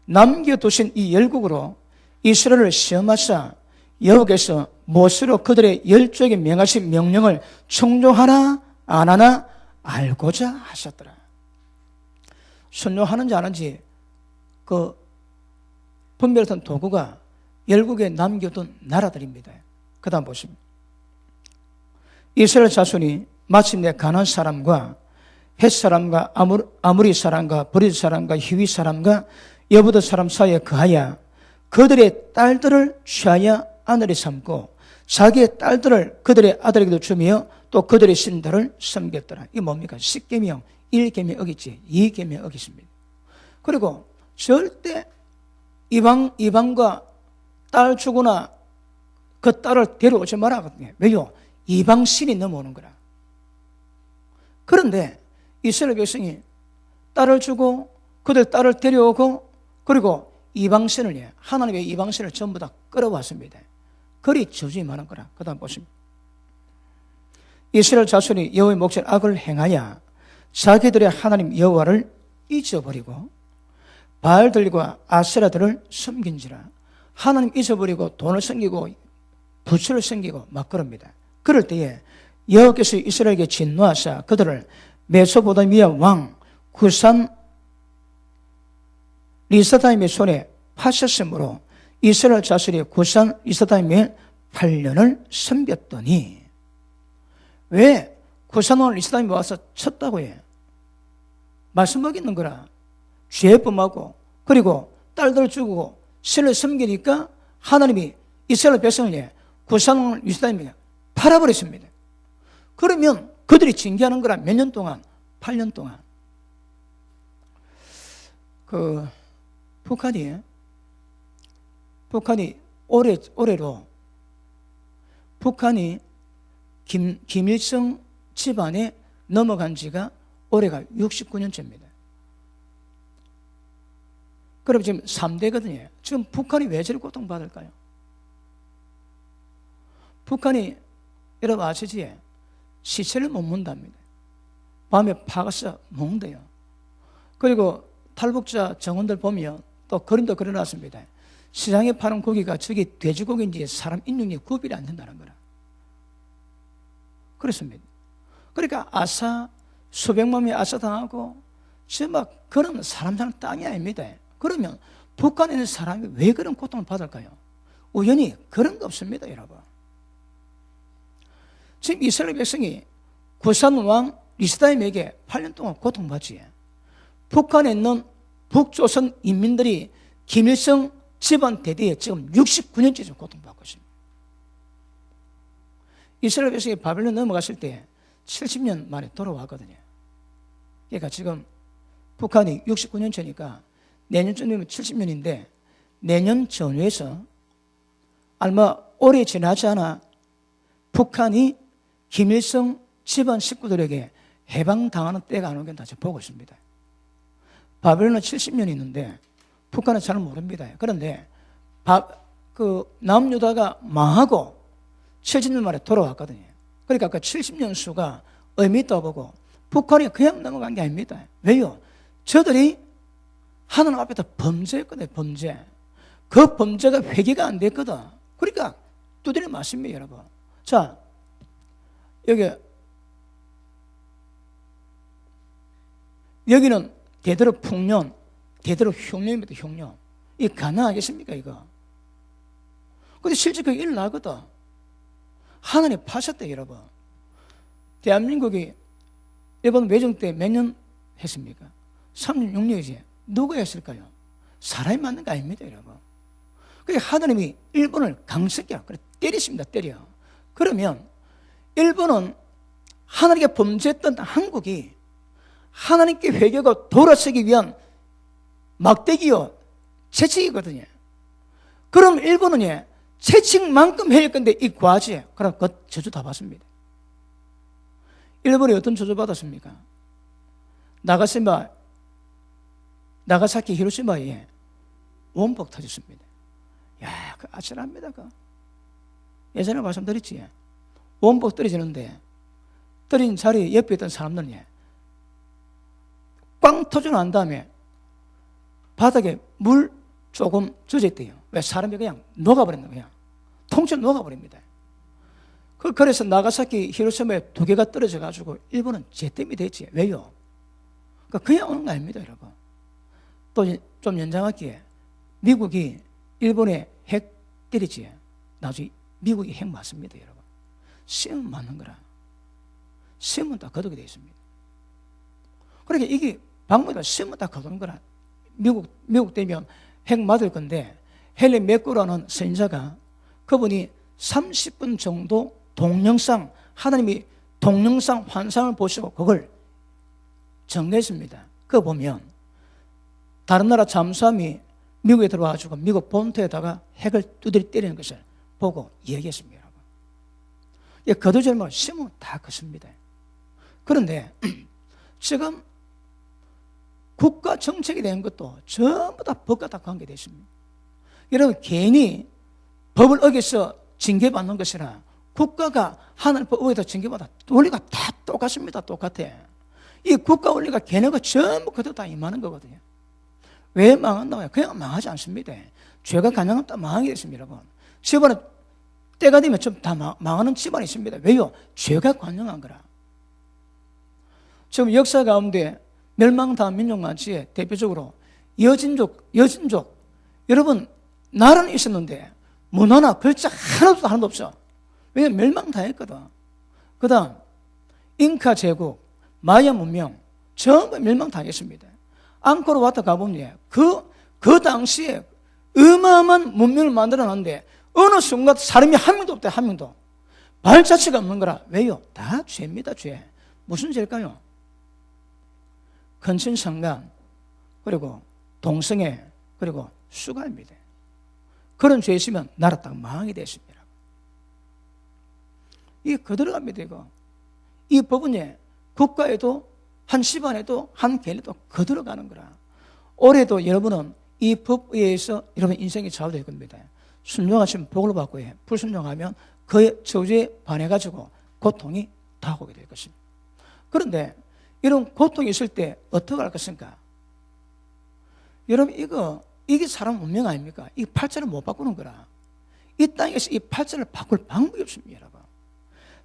남겨두신 이 열국으로 이스라엘을 시험하사 여호와께서 무엇으로 그들의 열조에게 명하신 명령을 청종하나 안 하나 알고자 하셨더라. 순종하는지 안 하는지 그 분별했던 도구가 열국에 남겨둔 나라들입니다. 그 다음 보십니다. 이스라엘 자손이 마침내 가나안 사람과 헷 사람과 아무리 사람과 브리스 사람과 히위 사람과 여부드 사람 사이에 거하여 그들의 딸들을 취하여 아내를 삼고 자기의 딸들을 그들의 아들에게도 주며 또 그들의 신들을 섬겼더라. 이게 뭡니까? 10계명, 1계명 어기지, 2계명 어기십니다. 그리고 절대 이방과 딸 주거나 그 딸을 데려오지 말아거든요. 왜요? 이방 신이 넘어오는 거라. 그런데 이스라엘 백성이 딸을 주고 그들 딸을 데려오고 그리고 이방신을 하나님의 이방신을 전부 다 끌어왔습니다. 그리 저주이 많은 거라. 그 다음 보십니다. 이스라엘 자손이 여호와의 목전 악을 행하여 자기들의 하나님 여호와를 잊어버리고 바알들과 아세라들을 섬긴지라. 하나님 잊어버리고 돈을 섬기고 부처를 섬기고 막 그럽니다. 그럴 때에 여호와께서 이스라엘에게 진노하사 그들을 메소포타미아 왕 구산 리사다임의 손에 파셨으므로 이스라엘 자손이 구산 리사다임의 8년을 섬겼더니, 왜 구산 왕 리사다임이 와서 쳤다고 해? 말씀 먹이는 거라. 죄 범하고 그리고 딸들을 죽이고 신을 섬기니까 하나님이 이스라엘 백성을 구산 왕 리사다임이 팔아버렸습니다. 그러면 그들이 징계하는 거라. 몇 년 동안? 8년 동안. 북한이 올해로 북한이 김일성 집안에 넘어간 지가 올해가 69년째입니다. 그럼 지금 3대거든요. 지금 북한이 왜 저리 고통받을까요? 북한이 여러분 아시지? 시체를 못 문답니다. 밤에 파가서 먹는데요. 그리고 탈북자 정원들 보면 또 그림도 그려놨습니다. 시장에 파는 고기가 저게 돼지고기인지 사람 인육이 구별이 안 된다는 거라. 그렇습니다. 그러니까 수백만 명이 아사당하고 지금 막 그런 사람 사는 땅이 아닙니다. 그러면 북한에 있는 사람이 왜 그런 고통을 받을까요? 우연히 그런 거 없습니다, 여러분. 지금 이스라엘 백성이 구산 왕 리스다임에게 8년 동안 고통받지. 북한에 있는 북조선 인민들이 김일성 집안 대대에 지금 69년째 좀 고통받고 있습니다. 이스라엘 백성이 바벨론 넘어갔을 때 70년 만에 돌아왔거든요. 그러니까 지금 북한이 69년째니까 내년쯤이면 70년인데 내년 전후에서 아마 오래 지나지 않아 북한이 김일성 집안 식구들에게 해방당하는 때가 안 오긴 다시 보고 있습니다. 바벨론은 70년이 있는데 북한은 잘 모릅니다. 그런데 남유다가 망하고 70년 만에 돌아왔거든요. 그러니까 그 70년 수가 의미 있다고 보고 북한이 그냥 넘어간 게 아닙니다. 왜요? 저들이 하나님 앞에서 범죄했거든요. 범죄. 그 범죄가 회개가 안 됐거든. 그러니까 두드려 맞습니다, 여러분. 자, 여기는 대대로 풍년, 대대로 흉년입니다, 흉년. 이게 가능하겠습니까, 이거? 근데 실제 그게 일어나거든. 하나님 파셨대, 여러분. 대한민국이 이번 외정 때 몇 년 했습니까? 36년이지. 누가 했을까요? 사람이 맞는 거 아닙니다, 여러분. 그게 하나님이 일본을 강석이야. 그래, 때리십니다, 때려. 그러면 일본은 하나님께 범죄했던 한국이 하나님께 회개가 돌아서기 위한 막대기요, 채찍이거든요. 그럼 일본은 채찍만큼 해야 할 건데 이 과지에, 그럼 그 저주 다 받습니다. 일본이 어떤 저주 받았습니까? 나가사키 히로시마에 원폭 터졌습니다. 야, 그 아찔합니다. 예전에 말씀드렸지. 원폭 떨어지는데 떨어진 자리에 옆에 있던 사람들은 꽝 터져 난 다음에 바닥에 물 조금 젖어있대요. 왜? 사람이 그냥 녹아버린다, 그냥. 통째로 녹아버립니다. 그래서 나가사키 히로시마에 2개가 떨어져가지고 일본은 제땜이 됐지. 왜요? 그냥 오는 거 아닙니다, 여러분. 또 좀 연장할게요. 미국이 일본에 핵 때리지. 나중에 미국이 핵 맞습니다, 여러분. 시험 맞는 거라. 시험은 다 거두게 되어 있습니다. 그러니까 이게 방법이 시험은 다 거두는 거라. 미국 되면 핵 맞을 건데 헬리 맥구라는 선지자가 그분이 30분 정도 동영상, 하나님이 동영상 환상을 보시고 그걸 정리했습니다. 그거 보면 다른 나라 잠수함이 미국에 들어와가지고 미국 본토에다가 핵을 두드려 때리는 것을 보고 얘기했습니다, 여러분. 거두지 말고 시험은 다 컸습니다. 그런데 지금 국가 정책에 대한 것도 전부 다 법과 다 관계되어 있습니다. 여러분, 괜히 법을 어겨서 징계받는 것이나 국가가 하나님 법 어겨서 징계받아 원리가 다 똑같습니다. 똑같아. 이 국가 원리가 걔네가 전부 그대로 다 임하는 거거든요. 왜 망한다고요? 그냥 망하지 않습니다. 죄가 관영하면 다 망하게 됐습니다. 여러분, 집안에 때가 되면 좀 다 망하는 집안이 있습니다. 왜요? 죄가 관영한 거라. 지금 역사 가운데 멸망당한 민족만치에 대표적으로 여진족, 여러분, 나라는 있었는데 문화나 글자 하나도 없어. 왜냐면 멸망당했거든. 그 다음 잉카 제국, 마야 문명 전부 멸망당했습니다. 앙코르 와트 가보면 그 당시에 어마어마한 문명을 만들어놨는데 어느 순간 사람이 한 명도 없대. 한 명도 발자취가 없는 거라. 왜요? 다 죄입니다. 죄. 무슨 죄일까요? 근친상간, 그리고 동성애, 그리고 수가입니다. 그런 죄 있으면 나라 딱 망하게 됐습니다. 이게 거들어갑니다. 이거. 이 법은 국가에도 한 집안에도 한 개인에도 거들어가는 거라. 올해도 여러분은 이 법에 의해서 여러분 인생이 좌우될 겁니다. 순종하시면 복을 받고 불순종하면 그의 저주에 반해가지고 고통이 다가오게 될 것입니다. 그런데 이런 고통이 있을 때 어떻게 할 것인가? 여러분, 이게 사람 운명 아닙니까? 이 팔자를 못 바꾸는 거라. 이 땅에서 이 팔자를 바꿀 방법이 없습니다, 여러분.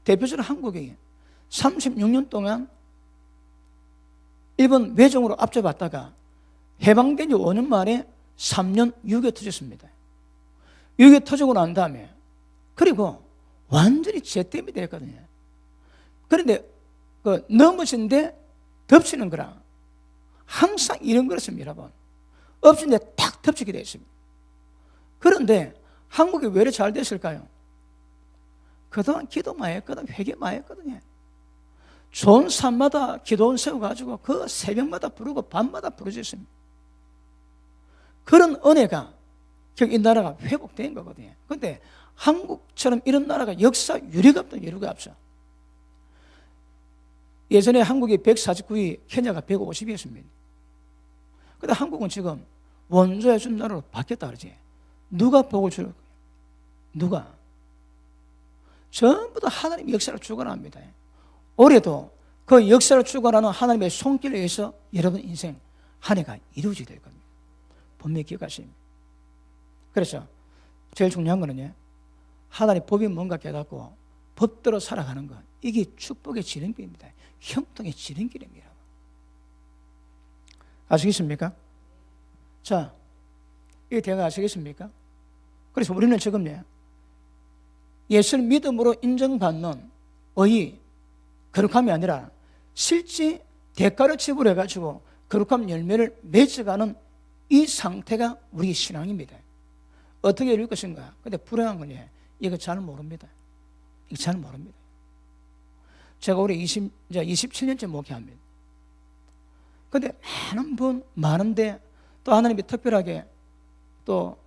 대표적으로 한국이 36년 동안 일본 외종으로 앞져봤다가 해방된 지 5년 만에 3년 6.25 터졌습니다. 6.25 터지고 난 다음에 그리고 완전히 죄 때문에 됐거든요. 그런데 넘어진데 덮치는 거라. 항상 이런 거였습니다, 여러분. 엎친데 딱 덮치게 되어 있습니다. 그런데 한국이 왜 이렇게 잘 됐을까요? 그동안 기도 많이 했거든, 회개 많이 했거든요. 좋은 산마다 기도원 세워가지고 그 새벽마다 부르고 밤마다 부르짖습니다. 그런 은혜가 이 나라가 회복된 거거든요. 그런데 한국처럼 이런 나라가 역사 유리가 없던 여유가 없어. 예전에 한국이 149위, 케냐가 150위였습니다. 그런데 한국은 지금 원조해 준 나라로 바뀌었다 그러지. 누가 복을 줄 거예요? 누가? 전부 다 하나님 역사를 주관합니다. 올해도 그 역사를 주관하는 하나님의 손길에 의해서 여러분 인생 한 해가 이루어지게 될 겁니다. 분명히 기억하십니다. 그래서 제일 중요한 거는요, 하나님 법이 뭔가 깨닫고 법대로 살아가는 것, 이게 축복의 지름길입니다. 형통의 지름길입니다. 아시겠습니까? 자, 이 대가 아시겠습니까? 그래서 우리는 지금요, 예수를 믿음으로 인정받는 의의, 거룩함이 아니라 실제 대가를 지불해가지고 거룩함 열매를 맺어가는 이 상태가 우리 신앙입니다. 어떻게 이룰 것인가? 근데 불행한 건 이거 잘 모릅니다. 이거 잘 모릅니다. 제가 올해 27년째 목회합니다. 근데 많은 분, 많은데 또 하나님이 특별하게 또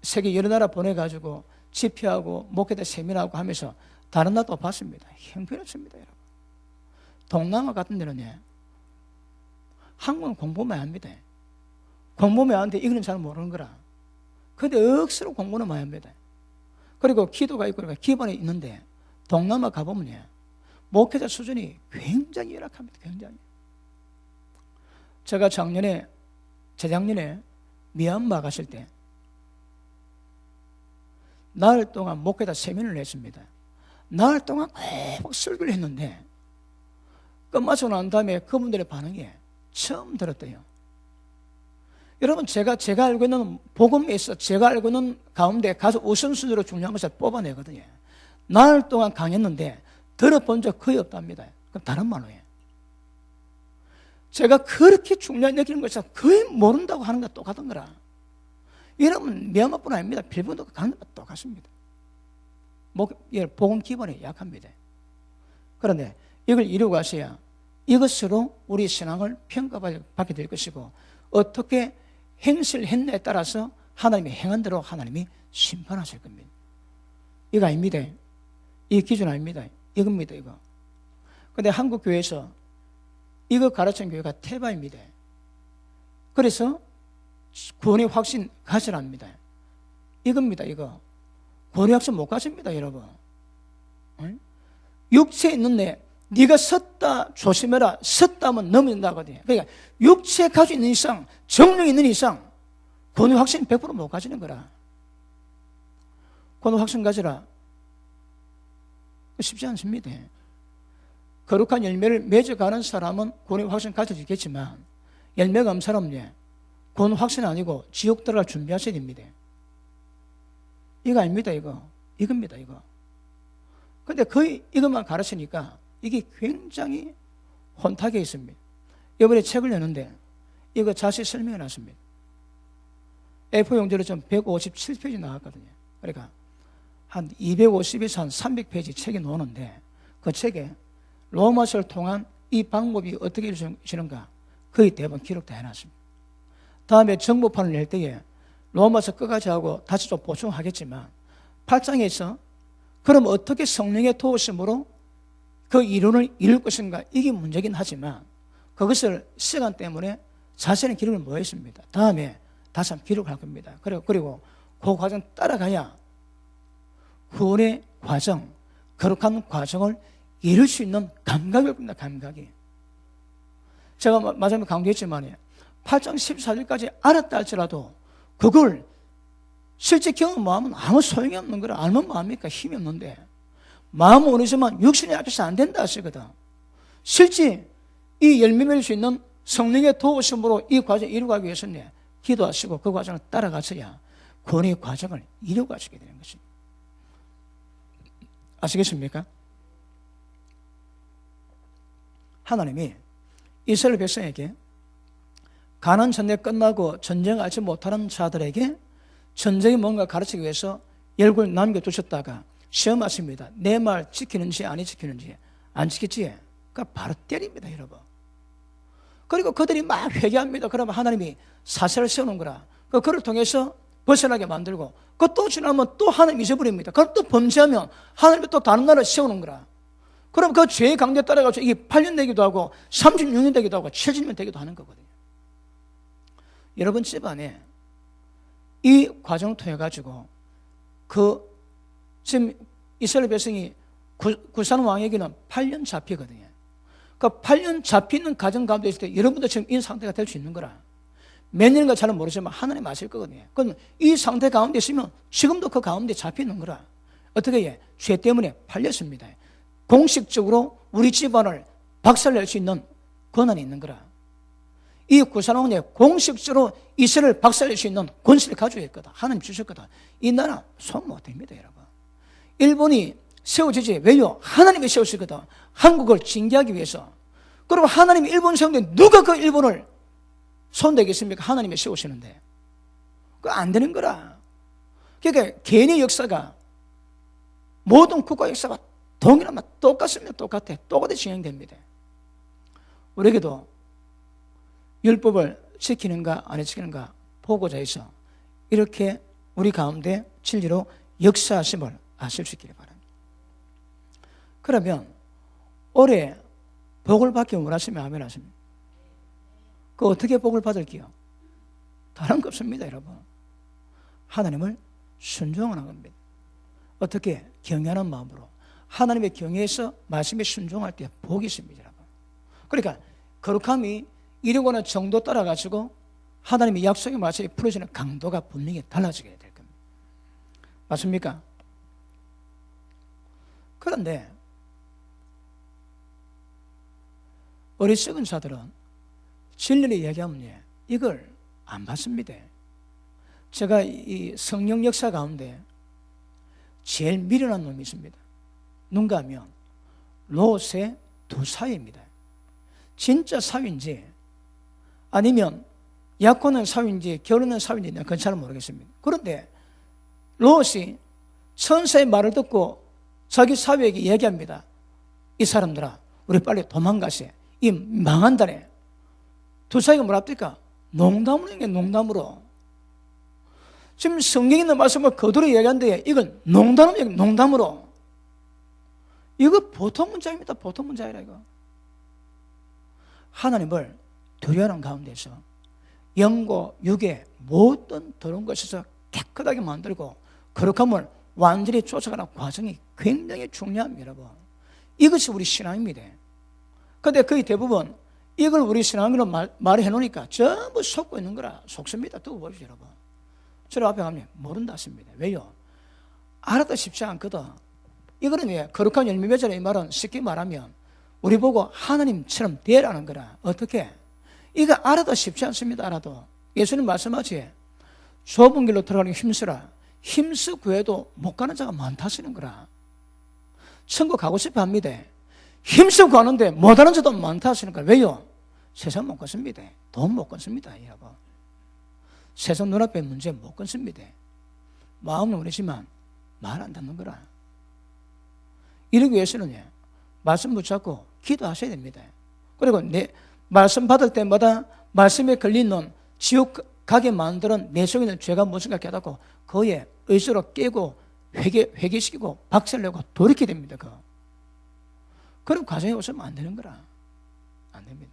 세계 여러 나라 보내가지고 집회하고 목회대 세미나하고 하면서 다른 나라도 봤습니다. 형편없습니다, 여러분. 동남아 같은 데는 한국은 공부만 합니다. 공부만 하는데 이거는 잘 모르는 거라. 근데 억수로 공부는 많이 합니다. 그리고 기도가 있고 기반이 있는데 동남아 가보면 목회자 수준이 굉장히 열악합니다. 굉장히. 제가 재작년에 미얀마 갔을 때 나흘 동안 목회자 세미나를 했습니다. 나흘 동안 꼭 설교를 했는데 끝마치고 난 다음에 그분들의 반응이 처음 들었대요. 여러분, 제가 알고 있는 복음에서 제가 알고 있는 가운데 가서 우선순위로 중요한 것을 뽑아내거든요. 나흘 동안 강했는데 들어본 적 거의 없답니다. 그럼 다른 말로 해. 제가 그렇게 중요한 여기는 것을 거의 모른다고 하는 것 똑같은 거라. 여러분, 미얀마뿐 아닙니다. 필리핀도 가는 것 똑같습니다. 복음 기반이 약합니다. 그런데 이걸 이루고 가셔야 이것으로 우리 신앙을 평가받게 될 것이고 어떻게 행실을 했냐에 따라서 하나님이 행한 대로 하나님이 심판하실 겁니다. 이거 아닙니다. 이 기준 아닙니다. 이겁니다, 이거. 근데 한국 교회에서 이거 가르치는 교회가 태바입니다. 그래서 구원의 확신 가지랍니다. 이겁니다. 이거 구원의 확신 못 가집니다, 여러분. 육체에 있는 내 네가 섰다 조심해라. 섰다 하면 넘어진다거든요. 그러니까 육체 가지고 있는 이상, 정령이 있는 이상 구원의 확신 100% 못 가지는 거라. 구원의 확신 가지라. 쉽지 않습니다. 거룩한 열매를 맺어가는 사람은 구원의 확신 가질 수 있겠지만 열매가 없는 사람은 구원 확신 아니고 지옥 들어갈 준비하셔야 됩니다. 이거 아닙니다. 이겁니다. 이거. 근데 거의 이것만 가르치니까 이게 굉장히 혼탁해 있습니다. 이번에 책을 내는데 이거 자세히 설명해 놨습니다. A4 용지로 좀 157페이지 나왔거든요. 그러니까 한 250에서 한 300페이지 책이 나오는데 그 책에 로마서를 통한 이 방법이 어떻게 이루어지는가 거의 대부분 기록되어 해놨습니다. 다음에 정보판을 낼 때에 로마서 끝까지 하고 다시 좀 보충하겠지만 8장에서 그럼 어떻게 성령의 도우심으로 그 이론을 이룰 것인가 이게 문제긴 하지만 그것을 시간 때문에 자세한 기록을 못 했습니다. 다음에 다시 한번 기록할 겁니다. 그리고 그 과정 따라가야 구원의 과정, 거룩한 과정을 이룰 수 있는 감각이 올 겁니다. 감각이. 제가 마지막에 강조했지만 8장 14절까지 알았다 할지라도 그걸 실제 경험하면 아무 소용이 없는 거라. 알면 뭐합니까? 힘이 없는데 마음은 오르지만 육신이 앞에서 안 된다 하시거든. 실제 이 열매 맺을 수 있는 성령의 도우심으로 이 과정을 이루기 위해서는 기도하시고 그 과정을 따라가셔야 구원의 과정을 이루어가시게 되는 것입니다. 아시겠습니까? 하나님이 이스라엘 백성에게 가나안 전쟁 끝나고 전쟁을 알지 못하는 자들에게 전쟁이 뭔가 가르치기 위해서 열국을 남겨두셨다가 시험하십니다. 내 말 지키는지 안 지키는지 안 지켰지? 그러니까 바로 때립니다, 여러분. 그리고 그들이 막 회개합니다. 그러면 하나님이 사세를 세우는 거라. 그를 통해서 벗어나게 만들고 그 또 지나면 또 하나님 잊어버립니다. 그럼 또 범죄하면 하나님이 또 다른 나라를 세우는 거라. 그럼 그 죄의 강도에 따라가지고 이게 8년 되기도 하고 36년 되기도 하고 70년 되기도 하는 거거든요. 여러분 집안에 이 과정을 통해 가지고 지금 이스라엘 백성이 구산 왕에게는 8년 잡히거든요. 그 8년 잡히는 과정 가운데 있을 때 여러분도 지금 이 상태가 될 수 있는 거라. 몇 년인가 잘은 모르지만 하나님 아실 거거든요. 그럼 이 상태 가운데 있으면 지금도 그 가운데 잡히는 거라. 어떻게 해? 죄 때문에 팔렸습니다. 공식적으로 우리 집안을 박살낼 수 있는 권한이 있는 거라. 이 구산왕에 공식적으로 이스라엘을 박살낼 수 있는 권세를 가지고 있거든. 하나님 주셨거든. 이 나라 손 못 댑니다, 여러분. 일본이 세워지지. 왜요? 하나님이 세우시거든. 한국을 징계하기 위해서. 그리고 하나님이 일본 세우는데 누가 그 일본을 손대겠습니까? 하나님이 세우시는데. 그거 안 되는 거라. 그러니까 개인의 역사가 모든 국가 역사가 동일하면 똑같습니다. 똑같이 진행됩니다. 우리에게도 율법을 지키는가 안 지키는가 보고자 해서 이렇게 우리 가운데 진리로 역사하심을 아실 수 있기를 바랍니다. 그러면 올해 복을 받기 원하시면 아멘 하십니다. 그 어떻게 복을 받을게요? 다른 거 없습니다, 여러분. 하나님을 순종하는 겁니다. 어떻게? 경외하는 마음으로. 하나님의 경외에서 말씀에 순종할 때 복이 있습니다, 여러분. 그러니까 거룩함이 이루고는 정도 따라가지고 하나님의 약속의 말씀이 풀어지는 강도가 분명히 달라지게 될 겁니다. 맞습니까? 그런데 어리석은 자들은 진리를 얘기하면 이걸 안 받습니다. 제가 이 성령 역사 가운데 제일 미련한 놈이 있습니다. 누군가 하면 롯의 두 사위입니다. 진짜 사위인지 아니면 약혼한 사위인지 결혼한 사위인지 그건 잘 모르겠습니다. 그런데 롯이 천사의 말을 듣고 자기 사위에게 얘기합니다. 이 사람들아 우리 빨리 도망가세. 이 망한다네. 두 사위가 뭐랍니까? 농담으로. 지금 성경에 있는 말씀을 그대로 얘기하는데 이건 농담으로. 이거 보통 문자입니다. 보통 문자이라 이거. 하나님을 두려워하는 가운데서 영고, 육에 모든 더러운 것에서 깨끗하게 만들고 거룩함을 완전히 쫓아가는 과정이 굉장히 중요합니다, 여러분. 이것이 우리 신앙입니다. 그런데 거의 대부분 이걸 우리 신앙으로 말해 놓으니까 전부 속고 있는 거라 속습니다. 두고 보십시오, 여러분. 저를 앞에 가면 모른다 했습니다. 왜요? 알아도 쉽지 않거든. 이거는 왜? 거룩한 열매 맺으라 이 말은 쉽게 말하면 우리 보고 하나님처럼 되라는 거라. 어떻게? 이거 알아도 쉽지 않습니다. 알아도. 예수님 말씀하지. 좁은 길로 들어가는 힘쓰라. 힘쓰 구해도 못 가는 자가 많다 하시는 거라. 천국 가고 싶어 합니다. 힘쓰고 가는데 못하는 자도 많다 하시는 거라. 왜요? 세상 못 끊습니다. 돈 못 끊습니다, 여러분. 세상 눈앞에 문제 못 끊습니다. 마음은 그러지만 말 안 듣는 거라. 이러기 위해서는 말씀 붙잡고 기도하셔야 됩니다. 그리고 내 말씀 받을 때마다 말씀에 걸린 놈 지옥 가게 만드는 내 속에 있는 죄가 무엇인가 깨닫고 그의 의지로 깨고 회개시키고 박살내고 돌이켜야 됩니다. 그런 과정에 없으면 안 되는 거라. 안 됩니다.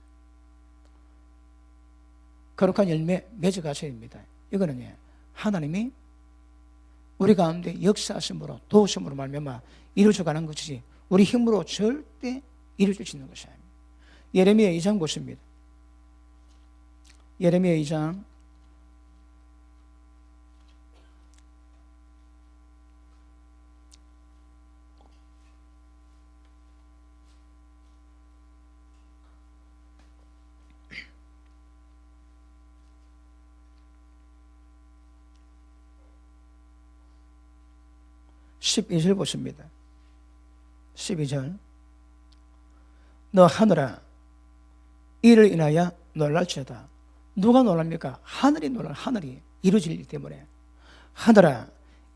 거룩한 열매 맺어가셔야 됩니다. 이거는 하나님이 우리 가운데 역사하심으로 도우심으로 말미암아 이루어져가는 것이지 우리 힘으로 절대 이루어질 수 있는 것이 아닙니다. 예레미야 2장 보십니다. 예레미야 2장 12절 보십니다. 12절 너 하늘아 이를 인하여 놀랄지어다. 누가 놀랍니까? 하늘이 놀랄. 하늘이 이루어질 일 때문에. 하늘아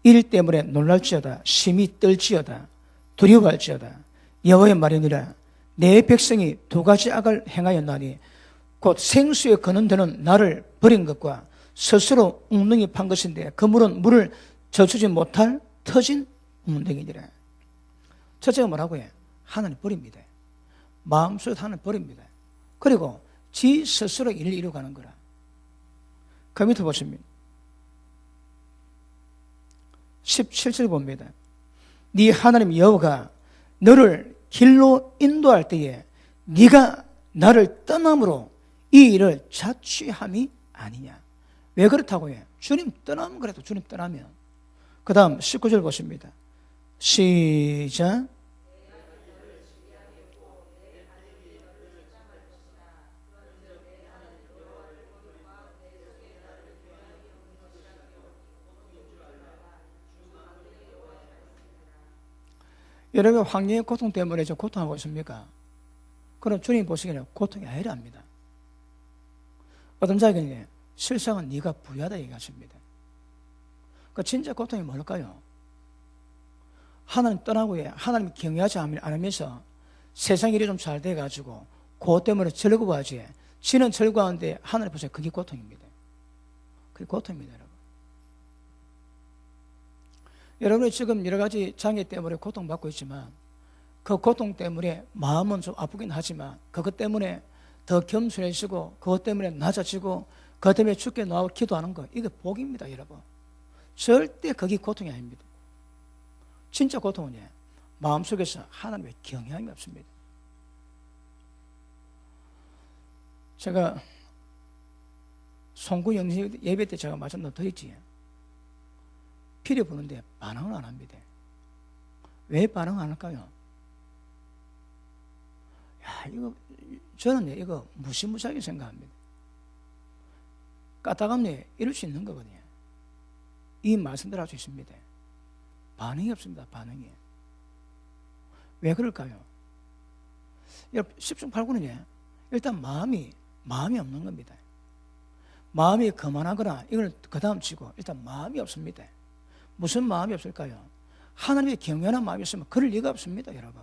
일 때문에 놀랄지어다. 심히 떨지어다. 두려워할지어다. 여호와의 말이니라. 내 백성이 두 가지 악을 행하였나니 곧 생수에 거는 데는 나를 버린 것과 스스로 웅덩이 판 것인데 그 물은 물을 젖추지 못할 터진 웅덩이니라. 첫째가 뭐라고 해? 하나님 버립니다. 마음속에 하나님 버립니다. 그리고 지 스스로 일을 이루어가는 거라. 그 밑에 보십니다. 17절 봅니다. 네 하나님 여호와가 너를 길로 인도할 때에 네가 나를 떠남으로 이 일을 자취함이 아니냐. 왜 그렇다고 해? 주님 떠나면 그래도 주님 떠나면. 그 다음 19절 보십니다. 시작. 여러분 황량의 고통 때문에 저 고통하고 있습니까? 그럼 주님 보시기에는 고통이 아니랍니다. 어떤 자에게는 실상은 네가 부유하다 얘기하십니다. 그 진짜 고통이 뭘까요? 하나님 떠나고 하나님 경외하지 않으면서 세상 일이 좀 잘 돼가지고 그것 때문에 즐거워하지. 지는 즐거워하는데 하나님 보세요. 그게 고통입니다. 그게 고통입니다, 여러분. 여러분이 지금 여러 가지 장애 때문에 고통받고 있지만 그 고통 때문에 마음은 좀 아프긴 하지만 그것 때문에 더 겸손해지고 그것 때문에 낮아지고 그것 때문에 주께 나와 기도하는 거 이게 복입니다, 여러분. 절대 그게 고통이 아닙니다. 진짜 고통은 마음속에서 하나님의 경외함이 없습니다. 제가 송구 영신 예배 때 제가 말씀드렸지. 피리 부는데 반응을 안 합니다. 왜 반응 안 할까요? 저는 이거 무시무시하게 생각합니다. 까딱하면 이럴 수 있는 거거든요. 이 말씀들 할 수 있습니다. 반응이 없습니다. 반응이. 왜 그럴까요? 10중 8구는요. 일단 마음이 없는 겁니다. 마음이 거만하거나 이걸 그 다음 치고 일단 마음이 없습니다. 무슨 마음이 없을까요? 하나님의 경외하는 마음이 있으면 그럴 리가 없습니다, 여러분.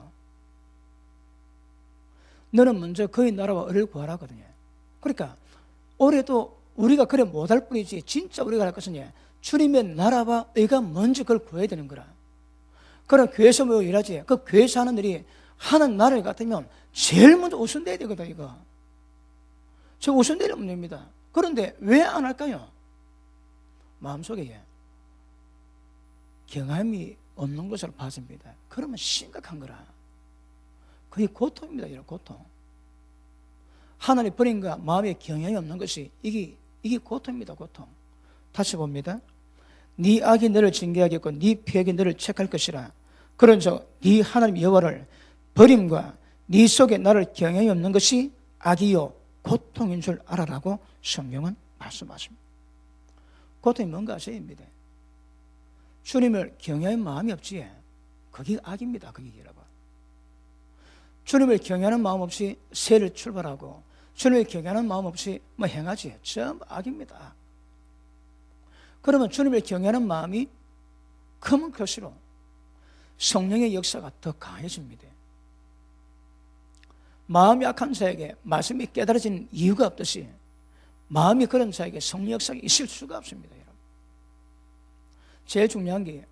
너는 먼저 그의 나라와 의를 구하라거든요. 그러니까 올해도 우리가 그래 못할 뿐이지 진짜 우리가 할 것은 주님의 나라와 의가 먼저 그걸 구해야 되는 거라. 그럼 교회에서 뭐 일하지? 그 교회에서 하는 일이 하는 나라를 같으면 제일 먼저 우선돼야 되거든, 이거. 저 우선되는 문제입니다. 그런데 왜 안 할까요? 마음속에 경험이 없는 것으로 봐집니다. 그러면 심각한 거라. 그게 고통입니다. 이런 고통. 하나님 버린 거 마음에 경향이 없는 것이 이게 고통입니다. 고통. 다시 봅니다. 네 악이 너를 징계하겠고 네 피하기 너를 책할 것이라. 그런즉 네 하나님 여호와를 버림과 네 속에 나를 경향이 없는 것이 악이요 고통인 줄 알아라고 성경은 말씀하십니다. 고통이 뭔가 아셔야입니다. 주님을 경외하는 마음이 없지, 그게 악입니다. 그게 여러분. 주님을 경외하는 마음 없이 새를 출발하고 주님을 경외하는 마음 없이 뭐 행하지, 전부 악입니다. 그러면 주님을 경외하는 마음이 크면 클수록 성령의 역사가 더 강해집니다. 마음이 약한 자에게 말씀이 깨달아지는 이유가 없듯이 마음이 그런 자에게 성령 역사가 있을 수가 없습니다. 여러분. 제일 중요한 게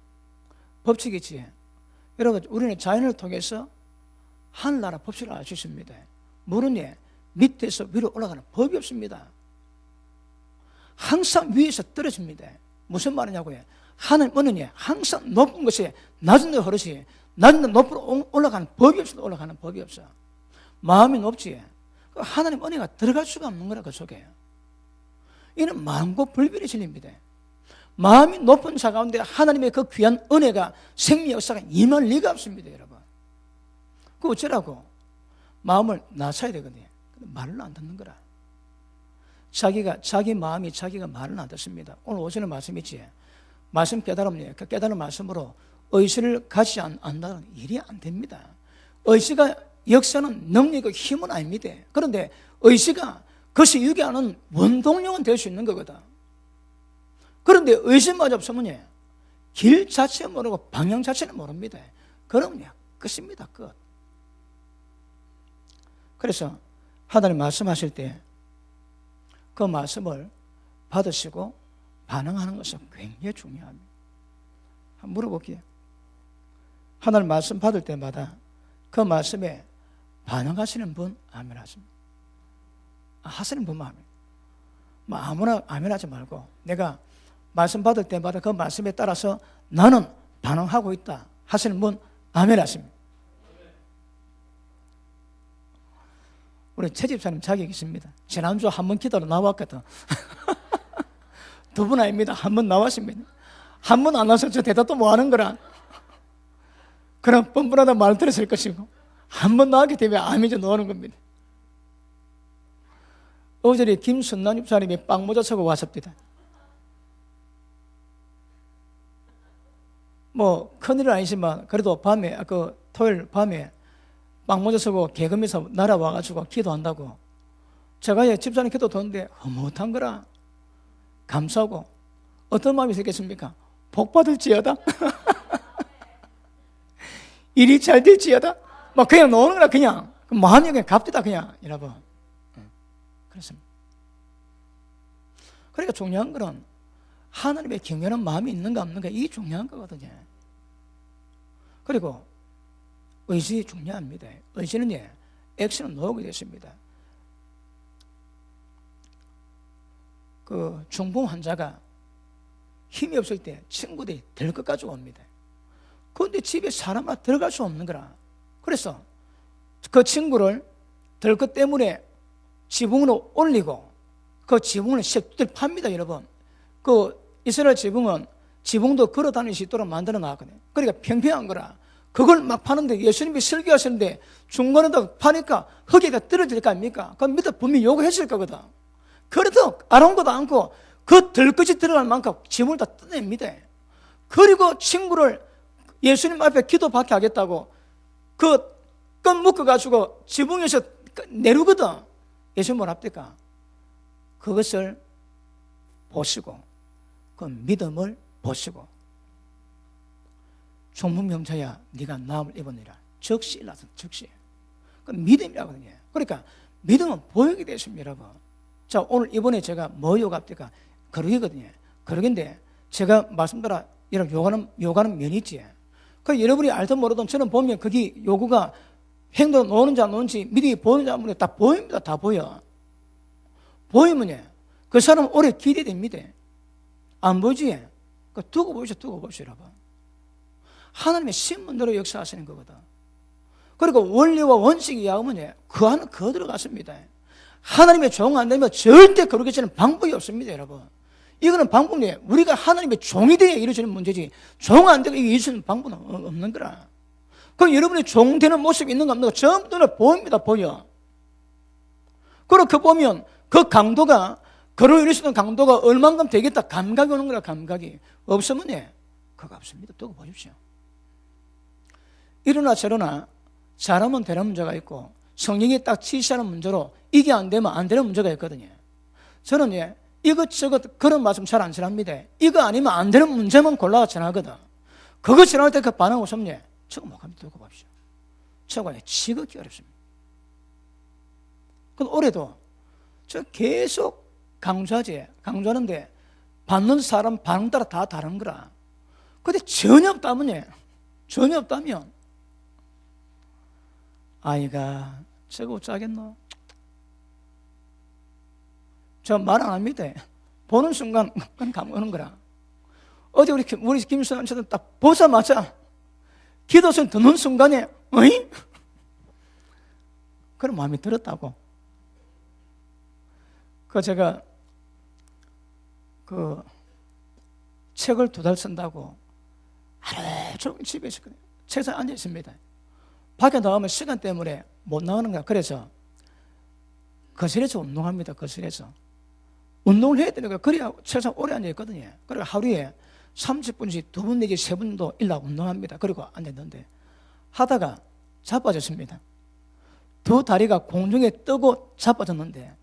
법칙이지. 여러분, 우리는 자연을 통해서 하늘나라 법칙을 알 수 있습니다. 물은 밑에서 위로 올라가는 법이 없습니다. 항상 위에서 떨어집니다. 무슨 말이냐고요? 하늘은 항상 높은 것이 낮은 데 흐르지, 낮은 데 높으로 올라가는 법이 없어. 올라가는 법이 없어. 마음이 높지, 하나님 은혜가 들어갈 수가 없는 거라. 그 속에 이는 마음과 불변의 진리입니다. 마음이 높은 자 가운데 하나님의 그 귀한 은혜가 생명 역사가 임할 리가 없습니다. 여러분, 그 어쩌라고? 마음을 낮춰야 되거든요. 말을 안 듣는 거라. 자기 마음이 자기가 말을 안 듣습니다. 오늘 오전에 말씀이지, 말씀 깨달음요, 그 깨달은 말씀으로 의지를 가지지 않는다는 일이 안 됩니다. 의지가 역사는 능력이고 힘은 아닙니다. 그런데 의지가 그것이 유기하는 원동력은 될 수 있는 거거든. 그런데 의지마저 없으면 길 자체 모르고 방향 자체는 모릅니다. 그러면 끝입니다. 끝. 그래서 하나님 말씀하실 때 그 말씀을 받으시고 반응하는 것은 굉장히 중요합니다. 한번 물어볼게요. 하나님 말씀 받을 때마다 그 말씀에 반응하시는 분 아멘 하십니다. 하시는 분만 아멘. 뭐 아무나 아멘 하지 말고 내가 말씀 받을 때마다 그 말씀에 따라서 나는 반응하고 있다 하시는 분 아멘 하십니다. 우리 최 집사님 자격이 있습니다. 지난주 한 번 기도로 나왔거든. 두 분 아닙니다. 한 번 나왔습니다. 한 번 안 나와서 저 대답도 뭐 하는 거라. 그럼 뻔뻔하다 말 들었을 것이고 한 번 나왔기 때문에 아멘이 나오는 겁니다. 어제 김순남 집사님이 빵모자 차고 왔습니다. 뭐 큰일은 아니지만 그래도 밤에 토요일 밤에 빵모자 쓰고 개금에서 날아와가지고 기도한다고. 제가 집사님 기도 듣는데 흐뭇한 거라. 감사하고 어떤 마음이 있겠습니까? 복 받을지어다. 일이 잘 될지어다. 막 그냥 노는 거라. 그냥 마음이 그냥 갑디다 그냥. 여러분, 그렇습니다. 그러니까 중요한 거는 하나님의 경외하는 마음이 있는가 없는가, 이게 중요한 거거든요. 그리고 의지 중요합니다. 의지는 액션은 놓게 됐습니다. 그 중풍 환자가 힘이 없을 때 친구들이 될 것 가지고 옵니다. 그런데 집에 사람 하나 들어갈 수 없는 거라. 그래서 그 친구를 들 것 때문에 지붕으로 올리고 그 지붕을 새들 팝니다. 여러분, 그 이스라엘 지붕은 지붕도 걸어 다닐 수 있도록 만들어 놨거든요. 그러니까 평평한 거라. 그걸 막 파는데 예수님이 설교하시는데 중간에도 파니까 흙에가 떨어질 거 아닙니까? 그럼 밑에 분명히 요구했을 거거든. 그래도 아랑곳도 않고 그 들것이 들어갈 만큼 지붕을 다 뜯어냅니다. 그리고 친구를 예수님 앞에 기도받게 하겠다고 그 끈 묶어가지고 지붕에서 내려거든. 예수님 뭐라 합니까? 그것을 보시고 그 믿음을 보시고 중풍병자야 네가 나음을 입었느니라. 즉시 일어나서 즉시. 그 믿음이라거든요. 그러니까 믿음은 보이게 되십니다. 여러분. 자, 오늘 이번에 제가 뭐 요구합니까? 거룩이거든요. 거룩인데 제가 말씀드려 여러분 요구하는 면이 있지. 그 여러분이 알든 모르든 저는 보면 그게 요구가 행동 노는지 안 노는지 믿음이 보이는지 안 보이는지 다 보입니다. 다 보여. 보이면 그 사람 오래 기대됩니다. 안 보지? 두고 보시오, 여러분. 하나님의 신문대로 역사하시는 거거든. 그리고 원리와 원칙이 야으면 그 안에 들어갔습니다. 하나님의 종 안 되면 절대 그렇게지는 방법이 없습니다, 여러분. 이거는 방법이 우리가 하나님의 종이 되어 이루어지는 문제지, 종 안 되고 이게 있는 방법은 없는 거라. 그럼 여러분이 종 되는 모습이 있는가 없는가 전부 눈에 보입니다, 보여. 그리고 그 보면 그 강도가, 그로 이룰 수 있는 강도가 얼만큼 되겠다 감각이 오는 거라. 감각이 없으면 그거 없습니다. 두고 보십시오. 이러나 저러나 잘하면 되는 문제가 있고 성령이 딱 지시하는 문제로 이게 안 되면 안 되는 문제가 있거든요. 저는 이것저것 그런 말씀 잘 안 전합니다. 이거 아니면 안 되는 문제만 골라서 전하거든. 그거 전할 때 그 반응 없으면 저거 못 합니다. 두고 봅시다. 저거 지극히 어렵습니다. 근데 올해도 저 계속 강조하는데 받는 사람 반응 따라 다 다른 거라. 근데 전혀 없다면 아이가 저거 어쩌겠노? 저 말 안 합니다. 보는 순간 감오는 거라. 어제 우리 김수환처럼 딱 보자마자 기도선 듣는 순간에 어이? 그런 마음이 들었다고. 제가 책을 2달 쓴다고 하루 종일 집에 있었거든요. 책상에 앉아 있습니다. 밖에 나가면 시간 때문에 못 나가는 거야. 그래서 거실에서 운동합니다. 거실에서 운동을 해야 되니까 그래야 책상 오래 앉아 있거든요. 그리고 하루에 30분씩 2분 내지 3분도 일락 운동합니다. 그리고 앉아 있는데 하다가 자빠졌습니다. 2 다리가 공중에 뜨고 자빠졌는데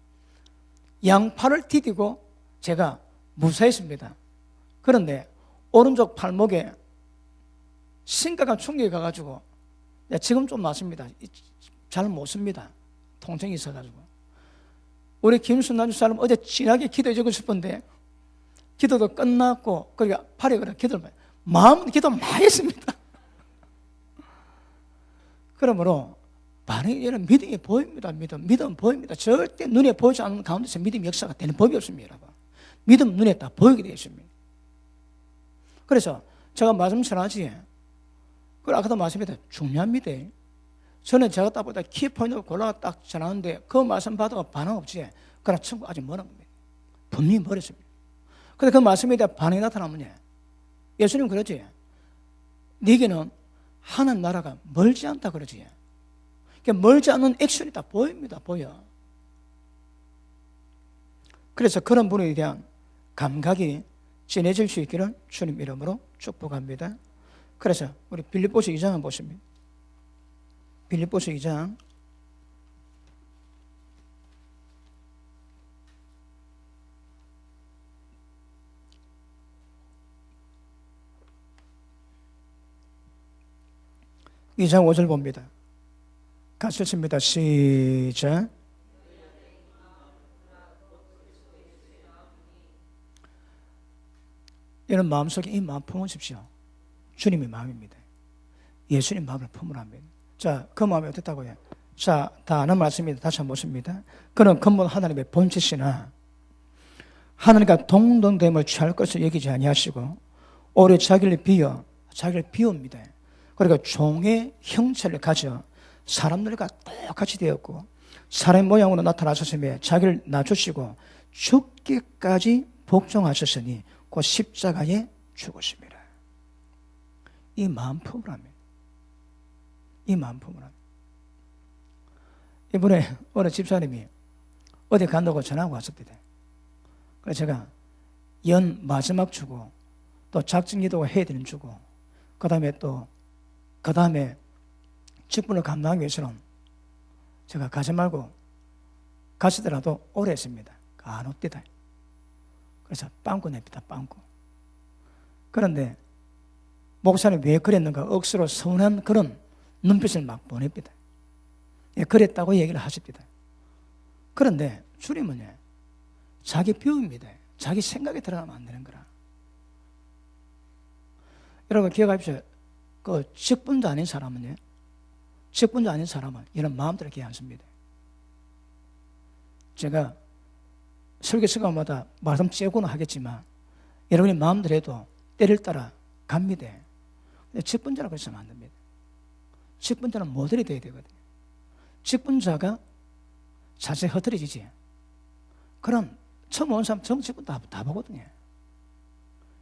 양팔을 디디고 제가 무사했습니다. 그런데 오른쪽 팔목에 심각한 충격이 가가지고 지금 좀 낫습니다. 잘 못 씁니다. 통증이 있어가지고. 우리 김순남 사람 어제 진하게 기도해주고 싶은데 기도도 끝났고 그러니까 팔에 그래 기도를 마음은 기도 많이 했습니다. 그러므로 반응이 이런 믿음이 보입니다. 믿음 보입니다. 절대 눈에 보이지 않는 가운데서 믿음 역사가 되는 법이 없습니다. 여러분. 믿음 눈에 딱 보이게 되어 있습니다. 그래서 제가 말씀 전하지, 그리고 아까도 말씀드렸다 중요합니다. 저는 제가 딱 보다 키포인트를 골라서 딱 전하는데 그 말씀 받아가 반응 없지. 그러나 친구 아직 멀은 겁니다. 분명히 멀었습니다. 근데 그 말씀에 대한 반응이 나타나면 예수님 그러지. 네게는 하나님 나라가 멀지 않다 그러지. 그러니까 멀지 않는 액션이 다 보입니다. 보여. 그래서 그런 분에 대한 감각이 진해질 수 있기를 주님 이름으로 축복합니다. 그래서 우리 빌립보서 2장을 보십니다. 빌립보서 2장 2장 5절 봅니다. 같이 읽습니다. 시작. 이런 마음속에 이 마음 품으십시오. 주님의 마음입니다. 예수님 마음을 품으라 합니다. 자, 그 마음이 어땠다고요? 자, 다 아는 말씀입니다. 다시 한번 보십니다. 그는 근본 하나님의 본체시나 하나님과 동등됨을 취할 것을 여기지 아니하시고 오히려 자기를 비웁니다. 그리고 종의 형체를 가져 사람들과 똑같이 되었고 사람의 모양으로 나타나셨으며 자기를 낮추시고 죽기까지 복종하셨으니 그 십자가에 죽으십니다. 이 마음 품으라면 이 마음 품으라면 이번에 어느 집사님이 어디 간다고 전화하고 왔습니다. 그래서 제가 연 마지막 주고 또 작정기도가 해야 되는 주고 그 다음에 직분을 감당하기 위해서는 제가 가지 말고 가시더라도 오래 했습니다. 안 옵디다. 그래서 빵꾸 냅니다. 빵꾸. 그런데 목사님 왜 그랬는가 억수로 서운한 그런 눈빛을 막 보냅니다. 예, 그랬다고 얘기를 하십니다. 그런데 주님은 자기 비유입니다. 자기 생각에 들어가면 안 되는 거라. 여러분 기억하십시오. 그 직분자 아닌 사람은 이런 마음대로 기회 않습니다. 제가 설교 시간마다 말씀 째고는 하겠지만 여러분이 마음대로 때를 따라 갑니다. 근데 직분자라고 했으면 안 됩니다. 직분자는 모델이 돼야 되거든요. 직분자가 자세히 흐트러지지. 그럼 처음 온 사람 전부 직분 다 보거든요.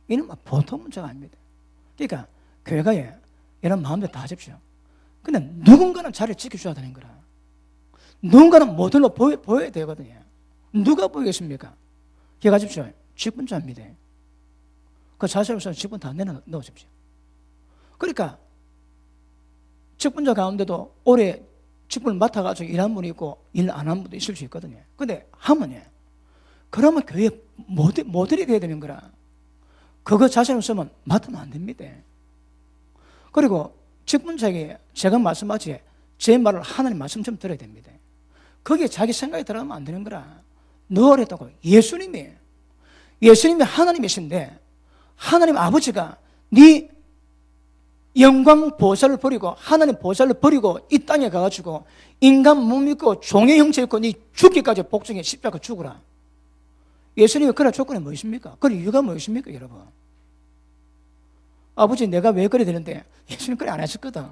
이는 보통 문제가 아닙니다. 그러니까 교회가 이런 마음대로 다 하십시오. 근데 누군가는 자리를 지켜줘야 되는 거라. 누군가는 모델로 보여야 되거든요. 누가 보이겠습니까? 기억하십시오. 직분자입니다. 그 자세히 우선 직분 다 넣으십시오. 그러니까 직분자 가운데도 오래 직분을 맡아가지고 일한 분이 있고 일 안 한 분도 있을 수 있거든요. 근데 하면 그러면 교회 모델이 돼야 되는 거라. 그거 자신을 쓰면 맡으면 안 됩니다. 그리고 직분자에게 제가 말씀하지 제 말을 하나님 말씀처럼 들어야 됩니다. 거기에 자기 생각이 들어가면 안 되는 거라. 누가 그랬다고? 예수님이 하나님이신데 하나님 아버지가 네 영광 보살을 버리고 하나님 보살을 버리고 이 땅에 가가지고 인간 몸 있고 종의 형체 있고 네 죽기까지 복종해 십자가 죽으라. 예수님이 그럴 조건이 무엇입니까? 그 이유가 무엇입니까, 여러분? 아버지 내가 왜 그래 되는데 예수님 그래 안 하셨거든.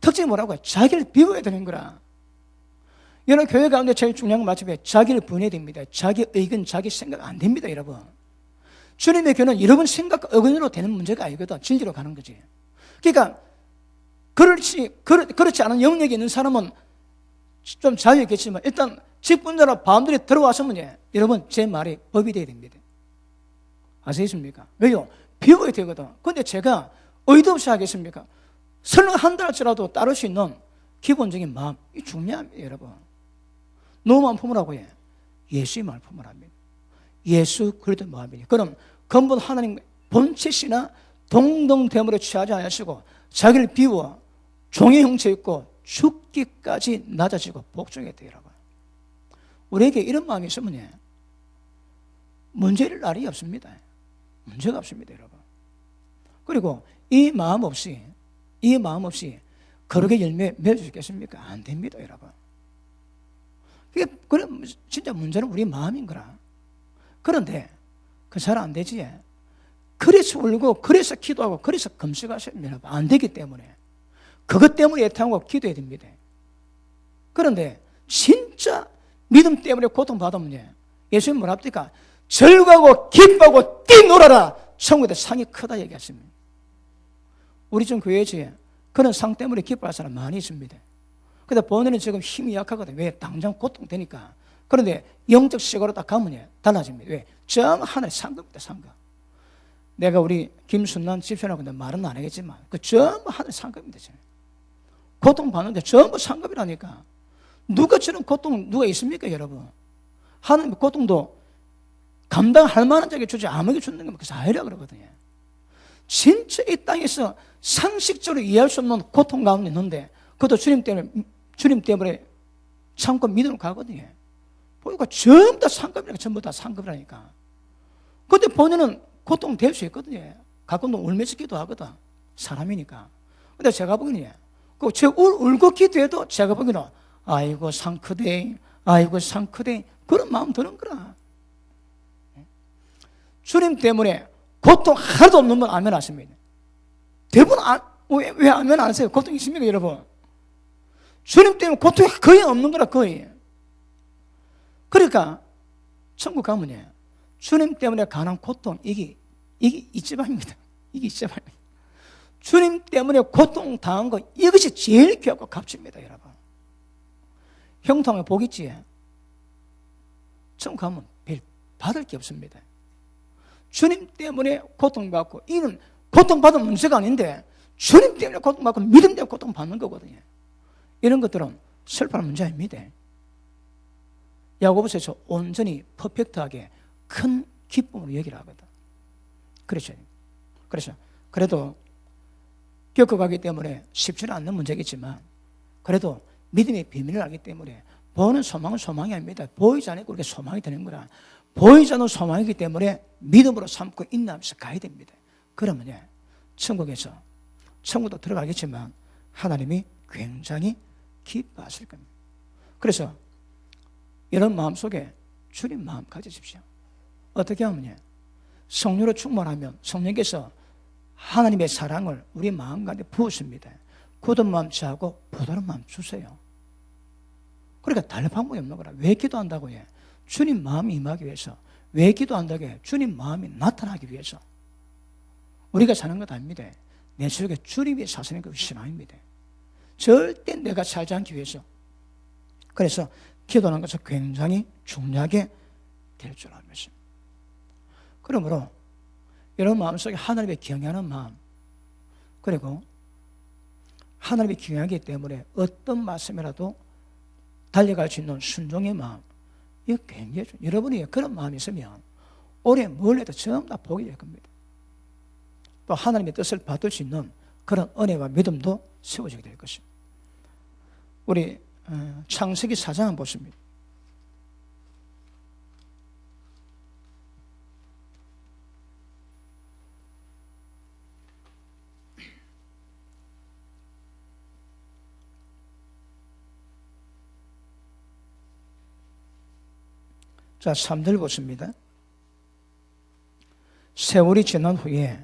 특징이 뭐라고요? 자기를 비워야 되는 거라. 여러분 교회 가운데 제일 중요한 건 마찬가지예요. 자기를 부인해야 됩니다. 자기 의견, 자기 생각 안 됩니다, 여러분. 주님의 교회는 여러분 생각과 의견으로 되는 문제가 아니거든. 진리로 가는 거지. 그러니까 그렇지 않은 영역이 있는 사람은 좀 자유있겠지만 일단 직분자로 마음들이 들어와서면 여러분 제 말이 법이 돼야 됩니다. 아시겠습니까? 왜요? 비워야 되거든. 그런데 제가 의도 없이 하겠습니까? 설령 한 달치라도 따를 수 있는 기본적인 마음, 이 중요합니다, 여러분. 너무 마음 품으라고 해. 예수의 마음을 품으랍니다. 예수 그리스도 마음이니. 그럼 근본 하나님 본체시나 동등됨으로 취하지 않으시고 자기를 비워 종의 형체 있고 죽기까지 낮아지고 복종해야 돼요, 여러분. 우리에게 이런 마음이 있으면 문제일 날이 없습니다. 문제가 없습니다, 여러분. 그리고 이 마음 없이 거룩의 열매 맺을 수 있겠습니까? 안 됩니다, 여러분. 그럼 진짜 문제는 우리 마음인 거라. 그런데 그 잘 안 되지. 그래서 울고 그래서 기도하고 그래서 금식하시면 안 되기 때문에 그것 때문에 애통하고 기도해야 됩니다. 그런데 진짜 믿음 때문에 고통받으면 예수님 뭐라 합니까? 즐거워 기뻐하고 뛰놀아라. 천국에 상이 크다 얘기하십니다. 우리 좀 교회지 그런 상 때문에 기뻐할 사람 많이 있습니다. 근데 본인은 지금 힘이 약하거든. 왜? 당장 고통되니까. 그런데 영적 시각으로 딱 가면 달라집니다. 왜? 전 하늘의 상급입니다, 상급. 내가 우리 김순란 집사라고 말은 안 하겠지만 그 전부 하늘의 상급입니다. 고통받는데 전부 상급이라니까. 누가 저런 고통 누가 있습니까, 여러분? 하나님 고통도 감당할 만한 자에게 주지 아무에게 주는 건 그 사회라 그러거든요. 진짜 이 땅에서 상식적으로 이해할 수 없는 고통 가운데 있는데 그것도 주님 때문에 참고 믿음으로 가거든요. 보니까 전부 다 상급이라니까. 전부 다 상급이라니까. 근데 본인은 고통 될 수 있거든요. 가끔도 울면서 기도하거든. 사람이니까. 근데 제가 보기에는 울고 기도해도 제가 보기에는 아이고 상 크대, 아이고 상 크대 그런 마음 드는 거라. 주님 때문에 고통 하나도 없는 분 아멘 하십니다. 대부분 왜 아멘 안 하세요? 고통 있습니까, 여러분? 주님 때문에 고통이 거의 없는 거라, 거의. 그러니까 천국 가면 주님 때문에 가난 고통 이게 이치방입니다. 이게 이치방입니다. 주님 때문에 고통 당한 거 이것이 제일 귀하고 값집니다, 여러분. 형통에 복 있지. 천국 가면 별 받을 게 없습니다. 주님 때문에 고통받고 이는 고통받은 문제가 아닌데 주님 때문에 고통받고 믿음 때문에 고통받는 거거든요. 이런 것들은 슬퍼하는 문제 아닙니다. 야고보서에서 온전히 퍼펙트하게 큰 기쁨으로 얘기를 하거든. 그렇죠. 그래도 겪어가기 때문에 쉽지는 않는 문제겠지만 그래도 믿음의 비밀을 알기 때문에 보는 소망은 소망이 아닙니다. 보이지 않으니까 우리가 소망이 되는 거라. 보이지 않는 소망이기 때문에 믿음으로 삼고 인내하면서 가야 됩니다. 그러면 천국에서 천국도 들어가겠지만 하나님이 굉장히 기뻐하실 겁니다. 그래서 이런 마음속에 주님 마음 가지십시오. 어떻게 하면요? 성령으로 충만하면 성령께서 하나님의 사랑을 우리 마음 가운데 부으십니다. 굳은 마음 취하고 부드러운 마음 주세요. 그러니까 다른 방법이 없는 거라. 왜 기도한다고 해? 주님 마음이 임하기 위해서. 왜 기도한다고 해? 주님 마음이 나타나기 위해서. 우리가 사는 것 아닙니다. 내 속에 주님이 사시는 것이 신앙입니다. 절대 내가 살지 않기 위해서. 그래서 기도하는 것은 굉장히 중요하게 될 줄 알면서. 그러므로 여러분 마음속에 하나님의 경외하는 마음, 그리고 하나님이 경외하기 때문에 어떤 말씀이라도 달려갈 수 있는 순종의 마음, 이거 굉장히 중요해요. 여러분이 그런 마음이 있으면 올해 뭘 해도 전부 다 복이 될 겁니다. 또 하나님의 뜻을 받을 수 있는 그런 은혜와 믿음도 세워지게 될 것입니다. 우리 창세기 4장 한번 보십니다. 자, 3절 보십니다. 세월이 지난 후에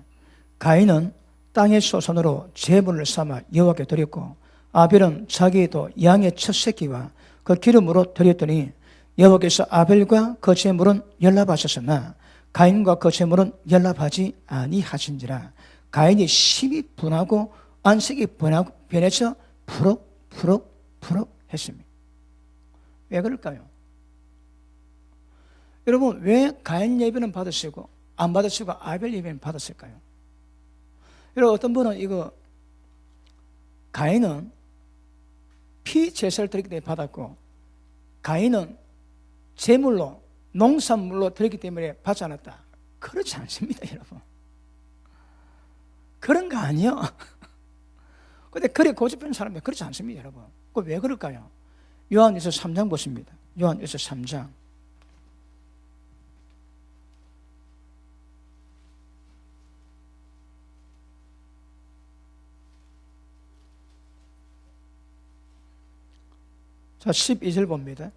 가인은 땅의 소산으로 제물을 삼아 여호와께 드렸고 아벨은 자기도 양의 첫 새끼와 그 기름으로 드렸더니 여호와께서 아벨과 그 제물은 연락하셨으나 가인과 그 제물은 연락하지 아니하신지라. 가인이 심히 분하고 안색이 변해서 푸럭 했습니다. 왜 그럴까요? 여러분, 왜 가인 예배는 받으시고 안 받으시고 아벨 예배는 받았을까요? 여러분, 어떤 분은 이거 가인은 피 제사를 드리기 때문에 받았고 가인은 제물로 농산물로 드리기 때문에 받지 않았다. 그렇지 않습니다, 여러분. 그런 거 아니요. 근데 그래 고집하는 사람들 그렇지 않습니다, 여러분. 그 왜 그럴까요? 요한일서 3장 보십니다. 요한일서 3장. 자, 12절 봅니다.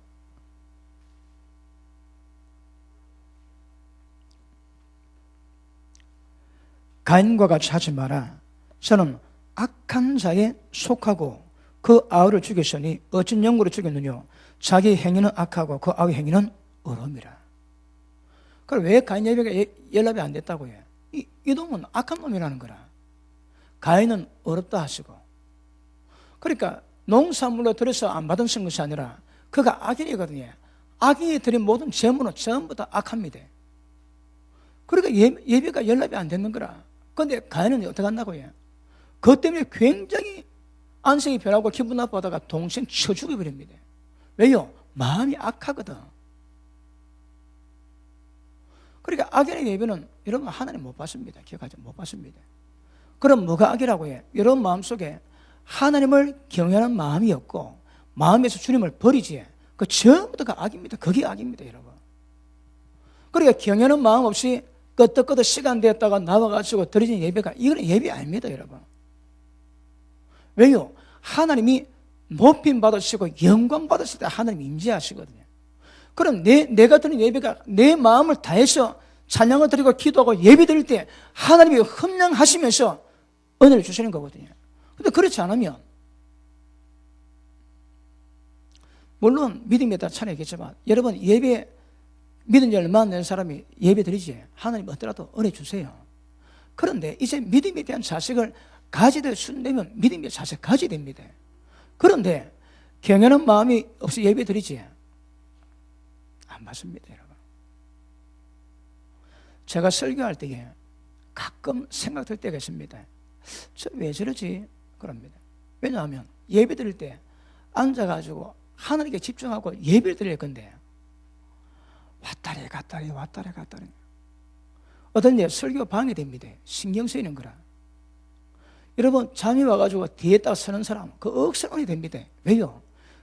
가인과 같이 하지 마라. 저는 악한 자에 속하고 그 아우를 죽였으니 어찌 영으로 죽였느냐. 자기 행위는 악하고 그 아우의 행위는 어음이라. 그럼 왜 가인 예배가 연락이 안 됐다고 해? 이 놈은 악한 놈이라는 거라. 가인은 어렵다 하시고. 그러니까 농산물로 들여서 안 받은 것이 아니라 그가 악인이거든요. 악인이 드린 모든 재물은 전부 다 악합니다. 그러니까 예배가 연락이 안 되는 거라. 그런데 가인은 어떻게 한다고 해요? 그것 때문에 굉장히 안색이 변하고 기분 나빠하다가 동생 쳐 죽여버립니다. 왜요? 마음이 악하거든. 그러니까 악인의 예배는 여러분 하나님 못 받습니다. 기억하지? 못 받습니다. 그럼 뭐가 악이라고 해요? 여러분 마음속에 하나님을 경외하는 마음이 없고 마음에서 주님을 버리지. 그 전부 다가 악입니다. 그게 악입니다, 여러분. 그러니까 경외하는 마음 없이 끄떡끄떡 시간 되었다가 나와가지고 드려진 예배가 이거는 예배 아닙니다, 여러분. 왜요? 하나님이 높임 받으시고 영광 받으실 때 하나님 임재하시거든요. 그럼 내가 드리는 예배가 내 마음을 다해서 찬양을 드리고 기도하고 예배 드릴 때 하나님이 흠령하시면서 은혜를 주시는 거거든요. 근데 그렇지 않으면 물론 믿음에 따라 차이겠지만 여러분 예배 믿은 지 얼마 안 된 사람이 예배 드리지 하나님 어떠라도 은혜 주세요. 그런데 이제 믿음에 대한 자식을 가지되 순되면 믿음의 자식 가져야 됩니다. 그런데 경외하는 마음이 없이 예배 드리지 안 맞습니다, 여러분. 제가 설교할 때에 가끔 생각될 때가 있습니다. 저 왜 저러지? 그럽니다. 왜냐하면 예배 드릴 때 앉아가지고 하나님께 집중하고 예배를 드릴 건데 왔다리 갔다리 어떤 데 설교 방해됩니다. 신경 쓰이는 거라. 여러분 잠이 와가지고 뒤에다가 서는 사람 그 억세론이 됩니다. 왜요?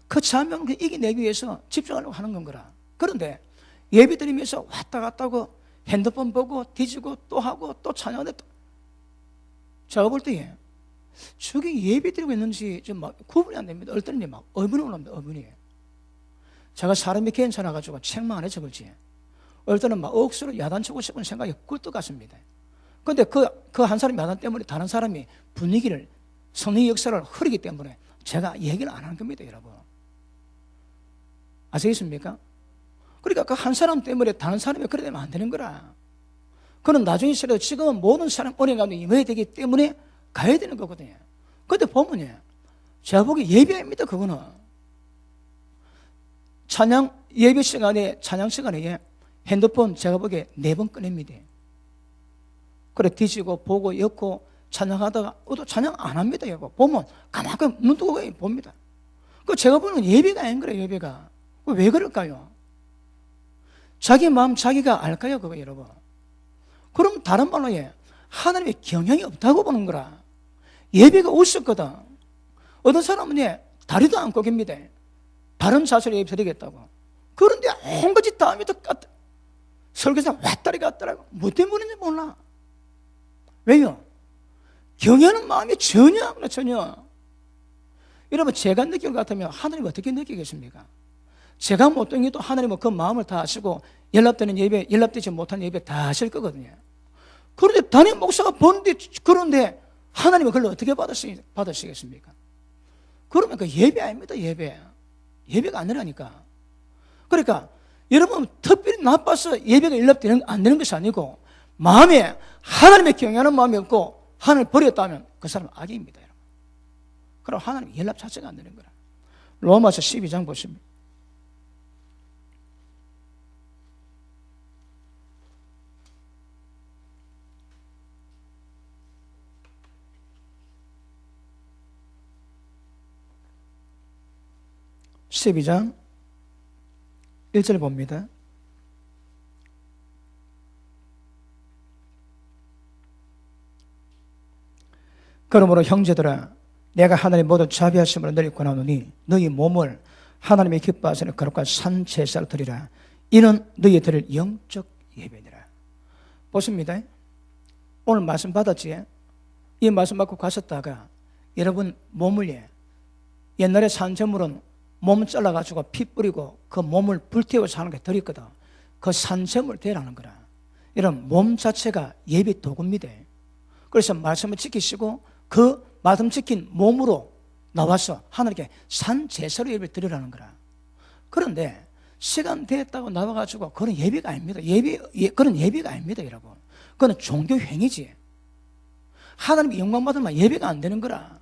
그 잠을 이겨내기 위해서 집중하려고 하는 건 거라. 그런데 예배 드리면서 왔다 갔다 하고 핸드폰 보고 뒤지고 또 하고 또 찬양하는데 제가 볼 때에 저게 예배 드리고 있는지 좀 막 구분이 안 됩니다. 어떨 때 막 어분이 올라옵니다. 어분이. 제가 사람이 괜찮아가지고 책만 안 해서 그렇지 어떨 때는 막 억수로 야단치고 싶은 생각이 꿀떡 같습니다. 그런데 그 한 사람 야단 때문에 다른 사람이 분위기를 성령의 역사를 흐리기 때문에 제가 얘기를 안 하는 겁니다, 여러분. 아시겠습니까? 그러니까 그 한 사람 때문에 다른 사람이 그래 되면 안 되는 거라. 그는 나중에 싫어도 지금은 모든 사람 은혜 가운데 임해야 되기 때문에 가야 되는 거거든요. 그런데 보면요, 제가 보기에 예배입니다, 그거는. 찬양 예배 시간에, 찬양 시간에 핸드폰 제가 보기에 4번 꺼냅니다. 그래 뒤지고 보고 엮고 찬양하다가 또 찬양 안 합니다. 여보. 보면 가만히 눈 뜨고 봅니다. 그 제가 보는 예배가 아닌 거예요. 예배가. 왜 그럴까요? 자기 마음 자기가 알까요? 그거 여러분. 그럼 다른 말로 하나님의 경향이 없다고 보는 거라. 예배가 웃었거든. 어떤 사람은 다리도 안 꼬깁니다. 바른 자세로 예배 드리겠다고. 그런데 온갖 짓 다 합니다. 설교사 왔다리 갔다라고. 뭐 때문인지 몰라. 왜요? 경외하는 마음이 전혀 안 그래, 전혀. 여러분, 제가 느낄 것 같으면 하나님 어떻게 느끼겠습니까? 제가 못된 게 또 하나님은 그 마음을 다 아시고 연락되는 예배, 연락되지 못한 예배 다 하실 거거든요. 그런데 담임 목사가 보는데, 그런데 하나님은 그걸 어떻게 받으시겠습니까? 그러면 그 예배 아닙니다, 예배. 예배가 안 되라니까. 그러니까 여러분, 특별히 나빠서 예배가 연락되는 안 되는 것이 아니고 마음에 하나님의 경외하는 마음이 없고 하나님을 버렸다면 그 사람은 악입니다, 여러분. 그럼 하나님 연락 자체가 안 되는 거라. 로마서 12장 보십니다. (12장) 1절 봅니다. 그러므로 형제들아, 내가 하나님 모두 자비하심으로 너희 권하노니 너희 몸을 하나님의 기뻐하시는 거룩한 산 제사로 드리라. 이는 너희 드릴 영적 예배니라. 보십니다. 오늘 말씀 받았지? 이 말씀 받고 가셨다가 여러분 몸을 옛날에 산재물은 몸 잘라가지고 피 뿌리고 그 몸을 불태워서 하는 게 드렸거든. 그 산재물 대라는 거라. 이런 몸 자체가 예배 도구입니다. 그래서 말씀을 지키시고 그 말씀 지킨 몸으로 나와서 하나님께 산 제사로 예배를 드리라는 거라. 그런데 시간 됐다고 나와가지고 그런 예배가 아닙니다. 그런 예배가 아닙니다, 여러분. 그건 종교 행위지. 하나님의 영광 받으면 예배가 안 되는 거라.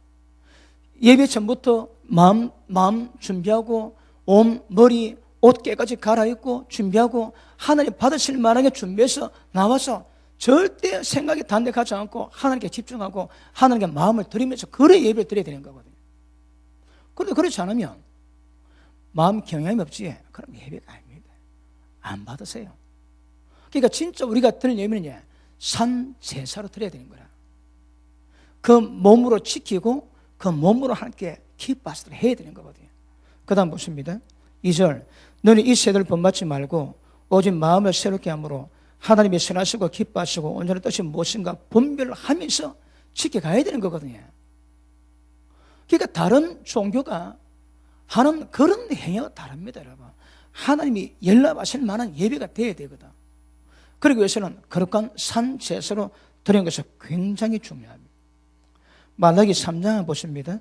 예배 전부터 마음 준비하고 옷, 머리, 옷 깨까지 갈아입고 준비하고 하나님 받으실 만하게 준비해서 나와서 절대 생각이 딴 데 가지 않고 하나님께 집중하고 하나님께 마음을 드리면서 그래 예배를 드려야 되는 거거든요. 그런데 그렇지 않으면 마음 경향이 없지. 그럼 예배가 아닙니다. 안 받으세요. 그러니까 진짜 우리가 드릴 예배는 산 제사로 드려야 되는 거라. 그 몸으로 지키고 그 몸으로 함께 기뻐하시도록 해야 되는 거거든요. 그 다음 보십니다. 2절 너는 이 세대를 본받지 말고 오직 마음을 새롭게 함으로 하나님이 선하시고 기뻐하시고 온전한 뜻이 무엇인가 분별하면서 지켜가야 되는 거거든요. 그러니까 다른 종교가 하는 그런 행위가 다릅니다, 여러분. 하나님이 연락하실 만한 예배가 되어야 되거든. 그러기 위해서는 거룩한 산 제사로 드리는 것이 굉장히 중요합니다. 말라기 3장 보십니다.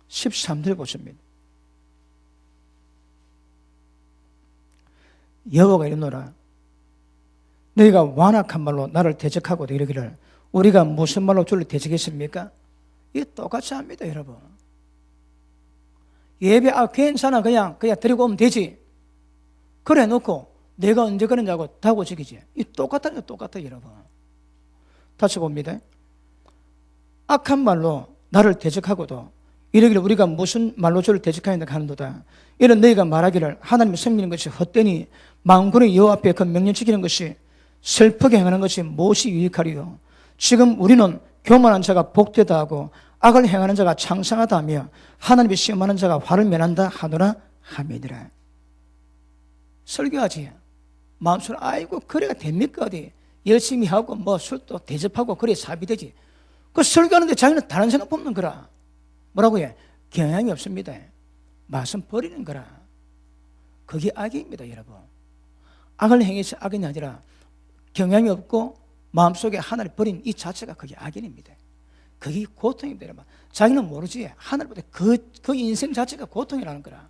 (13절) 보십니다. 여호와가 이르노라 너희가 완악한 말로 나를 대적하고 이르기를 우리가 무슨 말로 주를 대적했습니까? 이게 똑같이 합니다, 여러분. 예배 괜찮아 그냥 드리고 오면 되지. 그래 놓고 내가 언제 그러냐고 다고지기지. 이 똑같다는 게 똑같아, 여러분. 다시 봅니다. 악한 말로 나를 대적하고도 이러기를 우리가 무슨 말로 주를 대적하였나 하는도다. 이런 너희가 말하기를 하나님의 섬기는 것이 헛되니 만군의 여호와 앞에 그 명령 지키는 것이 슬프게 행하는 것이 무엇이 유익하리요. 지금 우리는 교만한 자가 복되다 하고 악을 행하는 자가 창상하다 하며 하나님이 시험하는 자가 화를 면한다 하노라 하미니라. 설교하지. 마음속으로 아이고 그래가 됩니까 어디 열심히 하고 뭐 술도 대접하고 그래 사비되지. 그 설교하는데 자기는 다른 생각 뽑는 거라. 뭐라고 해? 경향이 없습니다. 말씀 버리는 거라. 그게 악입니다 여러분. 악을 행해서 악이 아니라 경향이 없고 마음속에 하나를 버린 이 자체가 그게 악인입니다. 그게 고통입니다 여러분. 자기는 모르지 하늘보다 그 인생 자체가 고통이라는 거라.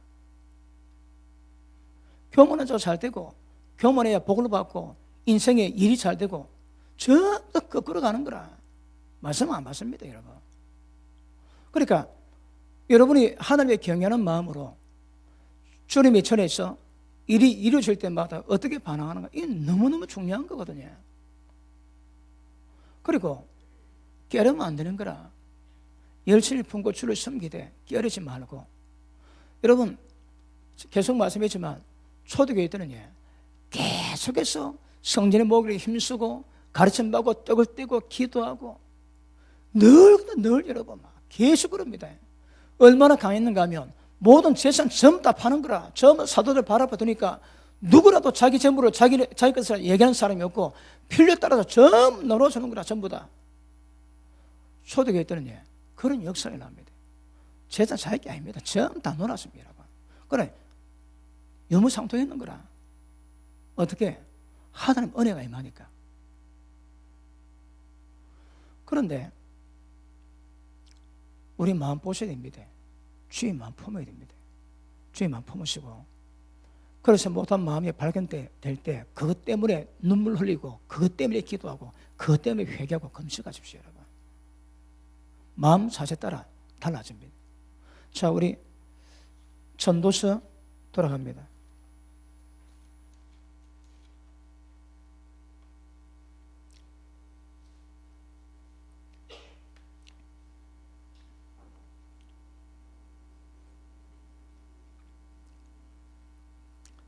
교문은 잘 되고 교문해야 복을 받고 인생에 일이 잘 되고 전부 거꾸로 가는 거라. 말씀 안 맞습니다 여러분. 그러니까 여러분이 하나님의 경외하는 마음으로 주님의 전에서 일이 이루어질 때마다 어떻게 반응하는가, 이게 너무너무 중요한 거거든요. 그리고 깨르면 안 되는 거라. 열심히 품고 주를 섬기되 깨르지 말고. 여러분 계속 말씀했지만 초대교회 때는 계속해서 성전에 모기를 힘쓰고 가르침 받고 떡을 떼고 기도하고 늘 여러분 계속 그럽니다. 얼마나 강했는가 하면 모든 재산 전부 다 파는 거라. 전부 사도들 발 앞에 두니까 누구라도 자기 재물을 자기 것을 얘기하는 사람이 없고 필요에 따라서 전부 나눠주는 거라. 전부 다. 초대교회 때는 그런 역사가 납니다. 재산 자기 게 아닙니다. 전부 다 놀았습니다. 그래 유무상통했는 거라. 어떻게? 하나님 은혜가 임하니까. 그런데 우리 마음 보셔야 됩니다. 주의 마음 품어야 됩니다. 주의 마음 품으시고, 그래서 못한 마음이 발견될 때 그것 때문에 눈물 흘리고 그것 때문에 기도하고 그것 때문에 회개하고 금식하십시오 여러분. 마음 자세 따라 달라집니다. 자, 우리 전도서 돌아갑니다.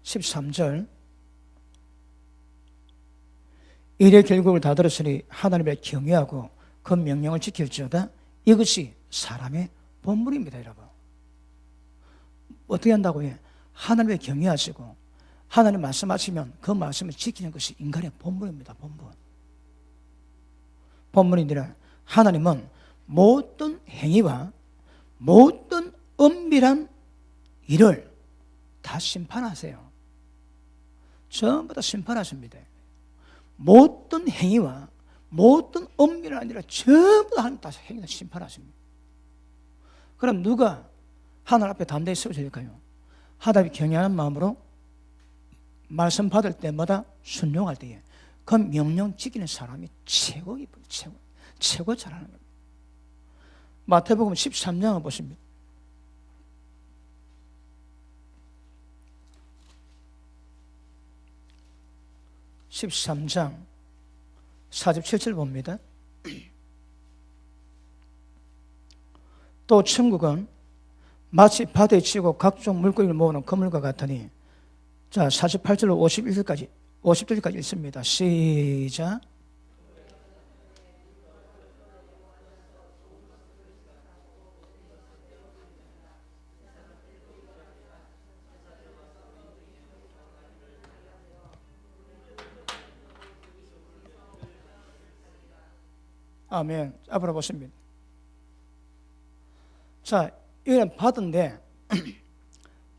(13절) 일의 결국을 다 들었으니 하나님을 경외하고 그 명령을 지킬지어다. 이것이 사람의 본분입니다 여러분. 어떻게 한다고 해? 하나님을 경외하시고 하나님 말씀하시면 그 말씀을 지키는 것이 인간의 본분입니다. 본분이니라. 하나님은 모든 행위와 모든 은밀한 일을 다 심판하세요. 전부 다 심판하십니다. 모든 행위와 모든 은밀한 아니라 전부 다 하나님 다 행위다 심판하십니다. 그럼 누가 하나님 앞에 담대히 서셔야 될까요? 하나님 경외하는 마음으로 말씀 받을 때마다 순종할 때에 그 명령 지키는 사람이 최고 잘하는 겁니다. 마태복음 13장을 보십니다. 13장 47절 봅니다. 또 천국은 마치 바다에 치고 각종 물고기를 모으는 그물과 같으니. 자, 48절로 50절까지 읽습니다. 시작. 아멘. 앞으로 보십니다. 자, 이건 바다인데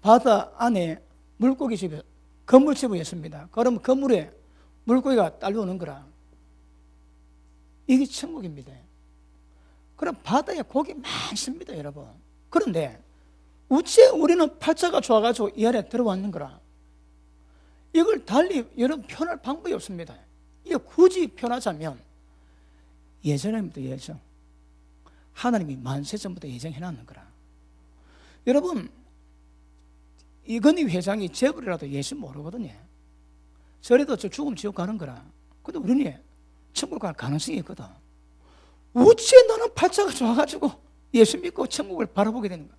바다 안에 물고기집이 건물집이 있습니다. 그러면 건물에 물고기가 딸려오는 거라. 이게 천국입니다. 그럼 바다에 고기 많습니다 여러분. 그런데 어째 우리는 팔자가 좋아가지고 이 안에 들어왔는 거라. 이걸 달리 여러분 표현할 방법이 없습니다. 이게 굳이 표현하자면 예정입니다. 예정. 하나님이 만세전부터 예정해놨는 거라. 여러분 이건희 회장이 재벌이라도 예수 모르거든요. 저래도 저 죽음 지옥 가는 거라. 근데 우리는 천국 갈 가능성이 있거든. 어째 너는 팔자가 좋아가지고 예수 믿고 천국을 바라보게 되는 거야.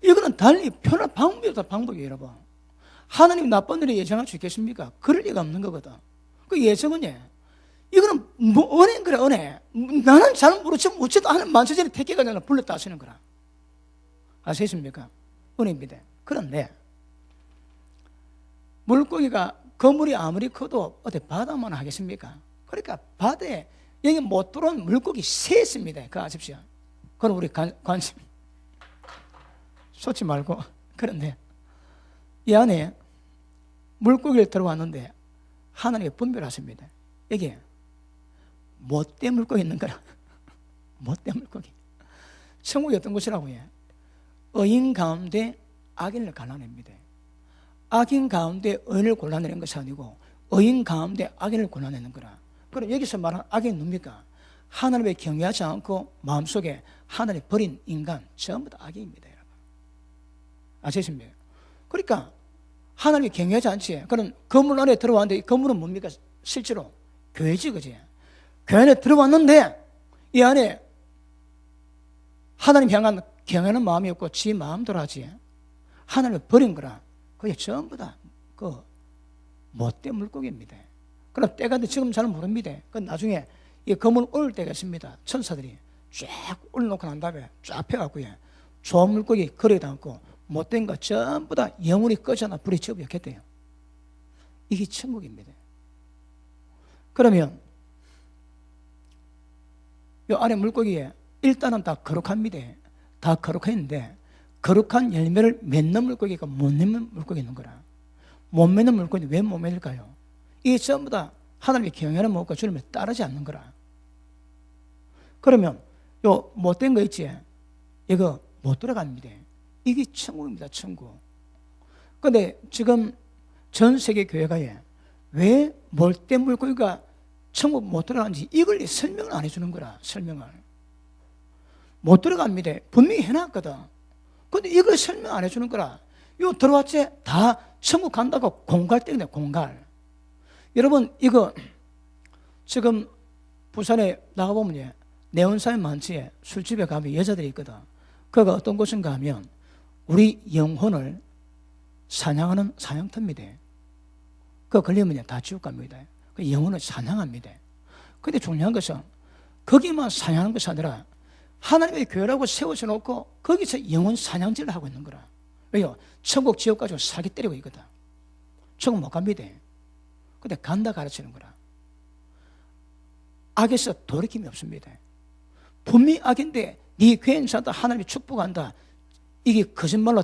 이거는 달리 표현할 방법이 없다. 방법이에요 여러분. 하나님이 나쁜 일에 예정할 수 있겠습니까? 그럴 리가 없는 거거든. 그 예정은 이거는 뭐 은혜인 거라. 은혜. 나는 잘 모르지만 어쨌든 하나님 만세전에 택해가 아니라 불렀다 하시는 거라. 아시겠습니까? 은혜입니다. 그런데 물고기가 건물이 아무리 커도 어디 바다만 하겠습니까? 그러니까 바다에 여기 못 들어온 물고기 새 있습니다. 그거 아십시오. 그럼 우리 관심 쏟지 말고. 그런데 이 안에 물고기를 들어왔는데 하나님이 분별하십니다. 여기 못된 물고기 있는 거라. 못된 물고기. 천국이 어떤 곳이라고 해? 의인 가운데 악인을 갈라냅니다. 악인 가운데 의인을 골라내는 것이 아니고 의인 가운데 악인을 골라내는 거라. 그럼 여기서 말하는 악인은 뭡니까? 하나님을 경외하지 않고 마음속에 하나님을 버린 인간 전부 다 악인입니다. 여러분. 아시겠습니까? 그러니까 하나님을 경외하지 않지. 그럼 건물 안에 들어왔는데 이 건물은 뭡니까? 실제로 교회지, 그지? 교회 안에 들어왔는데 이 안에 하나님 향한 경외하는 마음이 없고 지 마음대로 하지. 하나님을 버린 거라. 그게 전부 다 그 못된 물고기입니다. 그럼 때가 지금 잘 모릅니다. 그 나중에 이 검을 올 때가 있습니다. 천사들이 쫙 올려놓고 난 다음에 쫙 펴갖고 좋은 물고기 거리에 담고 못된 거 전부 다 영원히 꺼져나 불이 접었겠대요. 이게 천국입니다. 그러면 이 안에 물고기에 일단은 다 거룩합니다. 다 거룩했는데 거룩한 열매를 맺는 물고기가 못 맺는 물고기 있는 거라. 못 맺는 물고기는 왜 못 맺을까요? 이게 전부 다 하나님의 경외는 먹고 주님을 따르지 않는 거라. 그러면 요 못된 거 있지? 이거 못 들어갑니다. 이게 천국입니다. 천국. 그런데 지금 전 세계 교회가 왜 못된 물고기가 천국 못 들어가는지 이걸 설명을 안 해주는 거라. 설명을 못 들어갑니다. 분명히 해놨거든. 근데 이걸 설명 안 해주는 거라. 요 들어왔지? 다 천국 간다고 공갈 때문에 공갈. 여러분 이거 지금 부산에 나가보면 네온사인 많지. 술집에 가면 여자들이 있거든. 그가 어떤 곳인가 하면 우리 영혼을 사냥하는 사냥터입니다. 그거 걸리면 다 지옥 갑니다. 그 영혼을 사냥합니다. 근데 중요한 것은 거기만 사냥하는 것이 아니라 하나님의 교회라고 세워져놓고 거기서 영혼 사냥질을 하고 있는 거라. 왜요? 천국 지옥 가지고 사기 때리고 있거든. 천국 못 갑니다. 근데 간다 가르치는 거라. 악에서 돌이킴이 없습니다. 분명히 악인데 네 괜찮다 하나님이 축복한다. 이게 거짓말로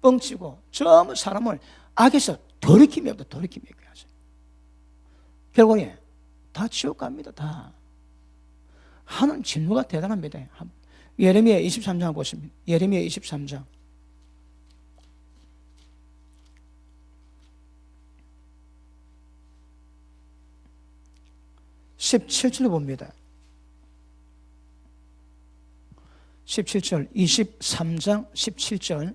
뻥치고 전부 사람을 악에서 돌이킴이 없다. 돌이킴이 없어요. 결국에 다 지옥 갑니다. 다. 하나님 진노가 대단합니다. 예레미야 23장 보십니다. 예레미야 23장 17절 봅니다. 17절 23장 17절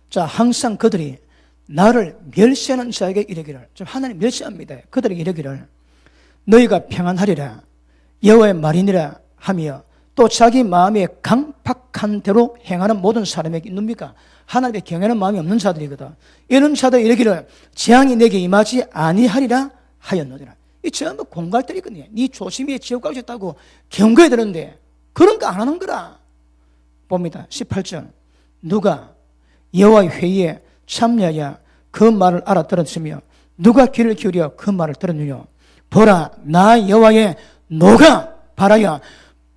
자, 항상 그들이 나를 멸시하는 자에게 이르기를, 좀 하나님 멸시합니다. 그들에게 이르기를 너희가 평안하리라 여호와의 말이니라 하며 또 자기 마음에 강팍한 대로 행하는 모든 사람에게 있습니까? 하나님의 경외하는 마음이 없는 자들이거든. 이런 자들 이르기를 재앙이 내게 임하지 아니하리라 하였노니라. 이 전부 공갈들이거든요. 네 조심히 지옥 가고 있다고 경고해 드는데 그런 거 안 하는 거라. 봅니다. 18절 누가 여호와의 회의에 참여하여 그 말을 알아들었으며 누가 귀를 기울여 그 말을 들었느냐. 보라 나 여호와의 노가 발하여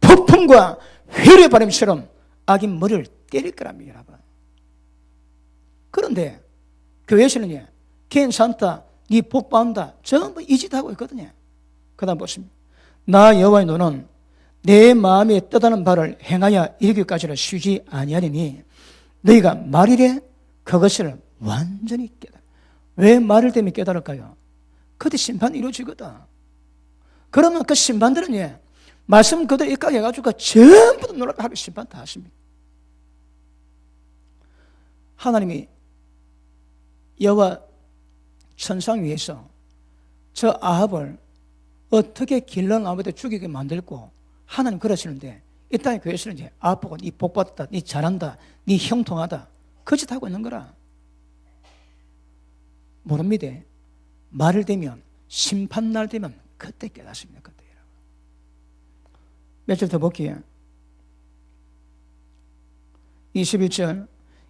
폭풍과 회의 바람처럼 악인 머리를 때릴 거랍니다. 여러분. 그런데 교회에서는 괜찮다 네 복 받는다 전부 이 짓 하고 있거든요. 그 다음 보십니다. 나 여호와의 노는 내 마음에 떠다는 바를 행하여 이르기까지는 쉬지 아니하리니 너희가 말이래 그것을 완전히 깨달아. 왜 말을 때문에 깨달을까요? 그때 심판이 이루어지거든. 그러면 그 심판들은 말씀 그대로 입각해 가지고 전부 다 놀랍게 하루 심판 다 하십니다. 하나님이 여호와 천상 위에서 저 아합을 어떻게 길러나무에 죽이게 만들고 하나님 그러시는데 이 땅의 교회에서는 아합 보고 니 복받았다, 니 잘한다, 니 형통하다 그 짓 하고 있는 거라. 모릅니다. 말을 되면 심판날 되면 그때 깨닫습니다. 그때. 며칠 더 볼게요. 21절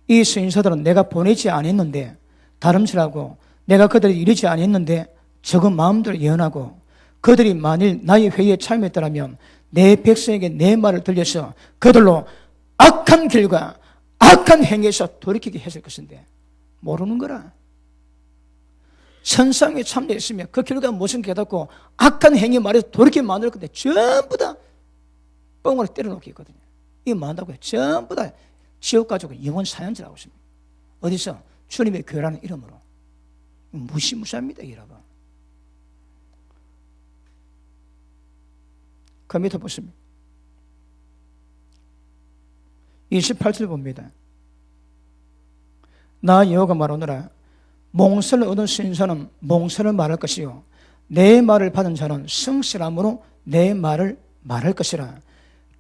이 수인사들은 내가 보내지 아니했는데 다름질하고 내가 그들이 이르지 아니했는데 적은 마음대로 예언하고 그들이 만일 나의 회의에 참여했더라면 내 백성에게 내 말을 들려서 그들로 악한 길과 악한 행위에서 돌이키게 했을 것인데 모르는 거라. 천상에 참여했으면 그 결과가 무슨 깨닫고 악한 행위 말해서 돌이키게 만들 건데 전부 다 뻥으로 때려놓기거든요. 이거 뭐한다고요? 전부 다 지옥 가지고 영원 사연자라고 있습니다. 어디서? 주님의 교회라는 이름으로. 무시무시합니다, 여러분. 그 밑에 보십니다. 28절 봅니다. 나 여호와가 말하노라. 몽설을 얻은 신사는 몽설을 말할 것이요 내 말을 받은 자는 성실함으로 내 말을 말할 것이라.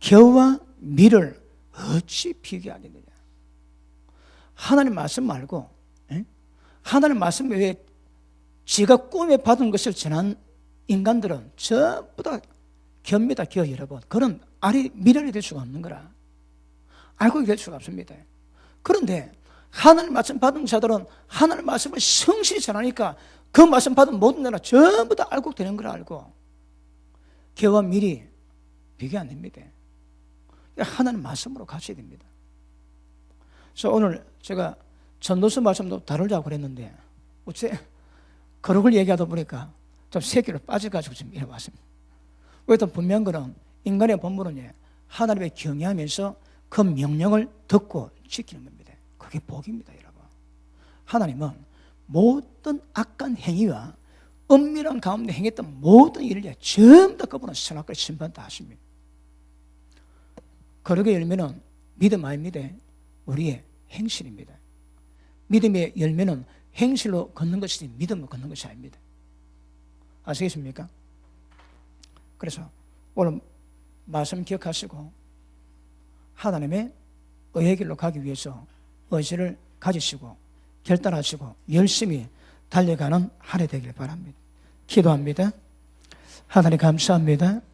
겨와 밀을 어찌 비교하겠느냐. 하나님 말씀 말고 하나님 말씀 외에 지가 꿈에 받은 것을 전한 인간들은 전부 다 겹니다, 겨 여러분. 그런 알이 미련이 될 수가 없는 거라. 알고 될 수가 없습니다. 그런데 하나님 말씀 받은 자들은 하나님 말씀을 성실히 전하니까 그 말씀 받은 모든 자는 전부 다 알고 되는 걸 알고 겨와 밀이 비교 안 됩니다. 하나님 말씀으로 가셔야 됩니다. 그래서 오늘 제가 전도서 말씀도 다루려고 그랬는데 어째 거룩을 얘기하다 보니까 좀 세계로 빠져가지고 지금 이래 왔습니다. 그래도 분명한 거는 인간의 본분은 하나님의 경외하면서 그 명령을 듣고 지키는 겁니다. 그게 복입니다, 여러분. 하나님은 모든 악한 행위와 은밀한 가운데 행했던 모든 일을 전부 다 그분은 선악과 심판 다 하십니다. 거룩의 열매는 믿음 아닙니다. 우리의 행실입니다. 믿음의 열매는 행실로 걷는 것이지 믿음으로 걷는 것이 아닙니다. 아시겠습니까? 그래서 오늘 말씀 기억하시고 하나님의 의의 길로 가기 위해서 의지를 가지시고 결단하시고 열심히 달려가는 한 해 되길 바랍니다. 기도합니다. 하나님 감사합니다.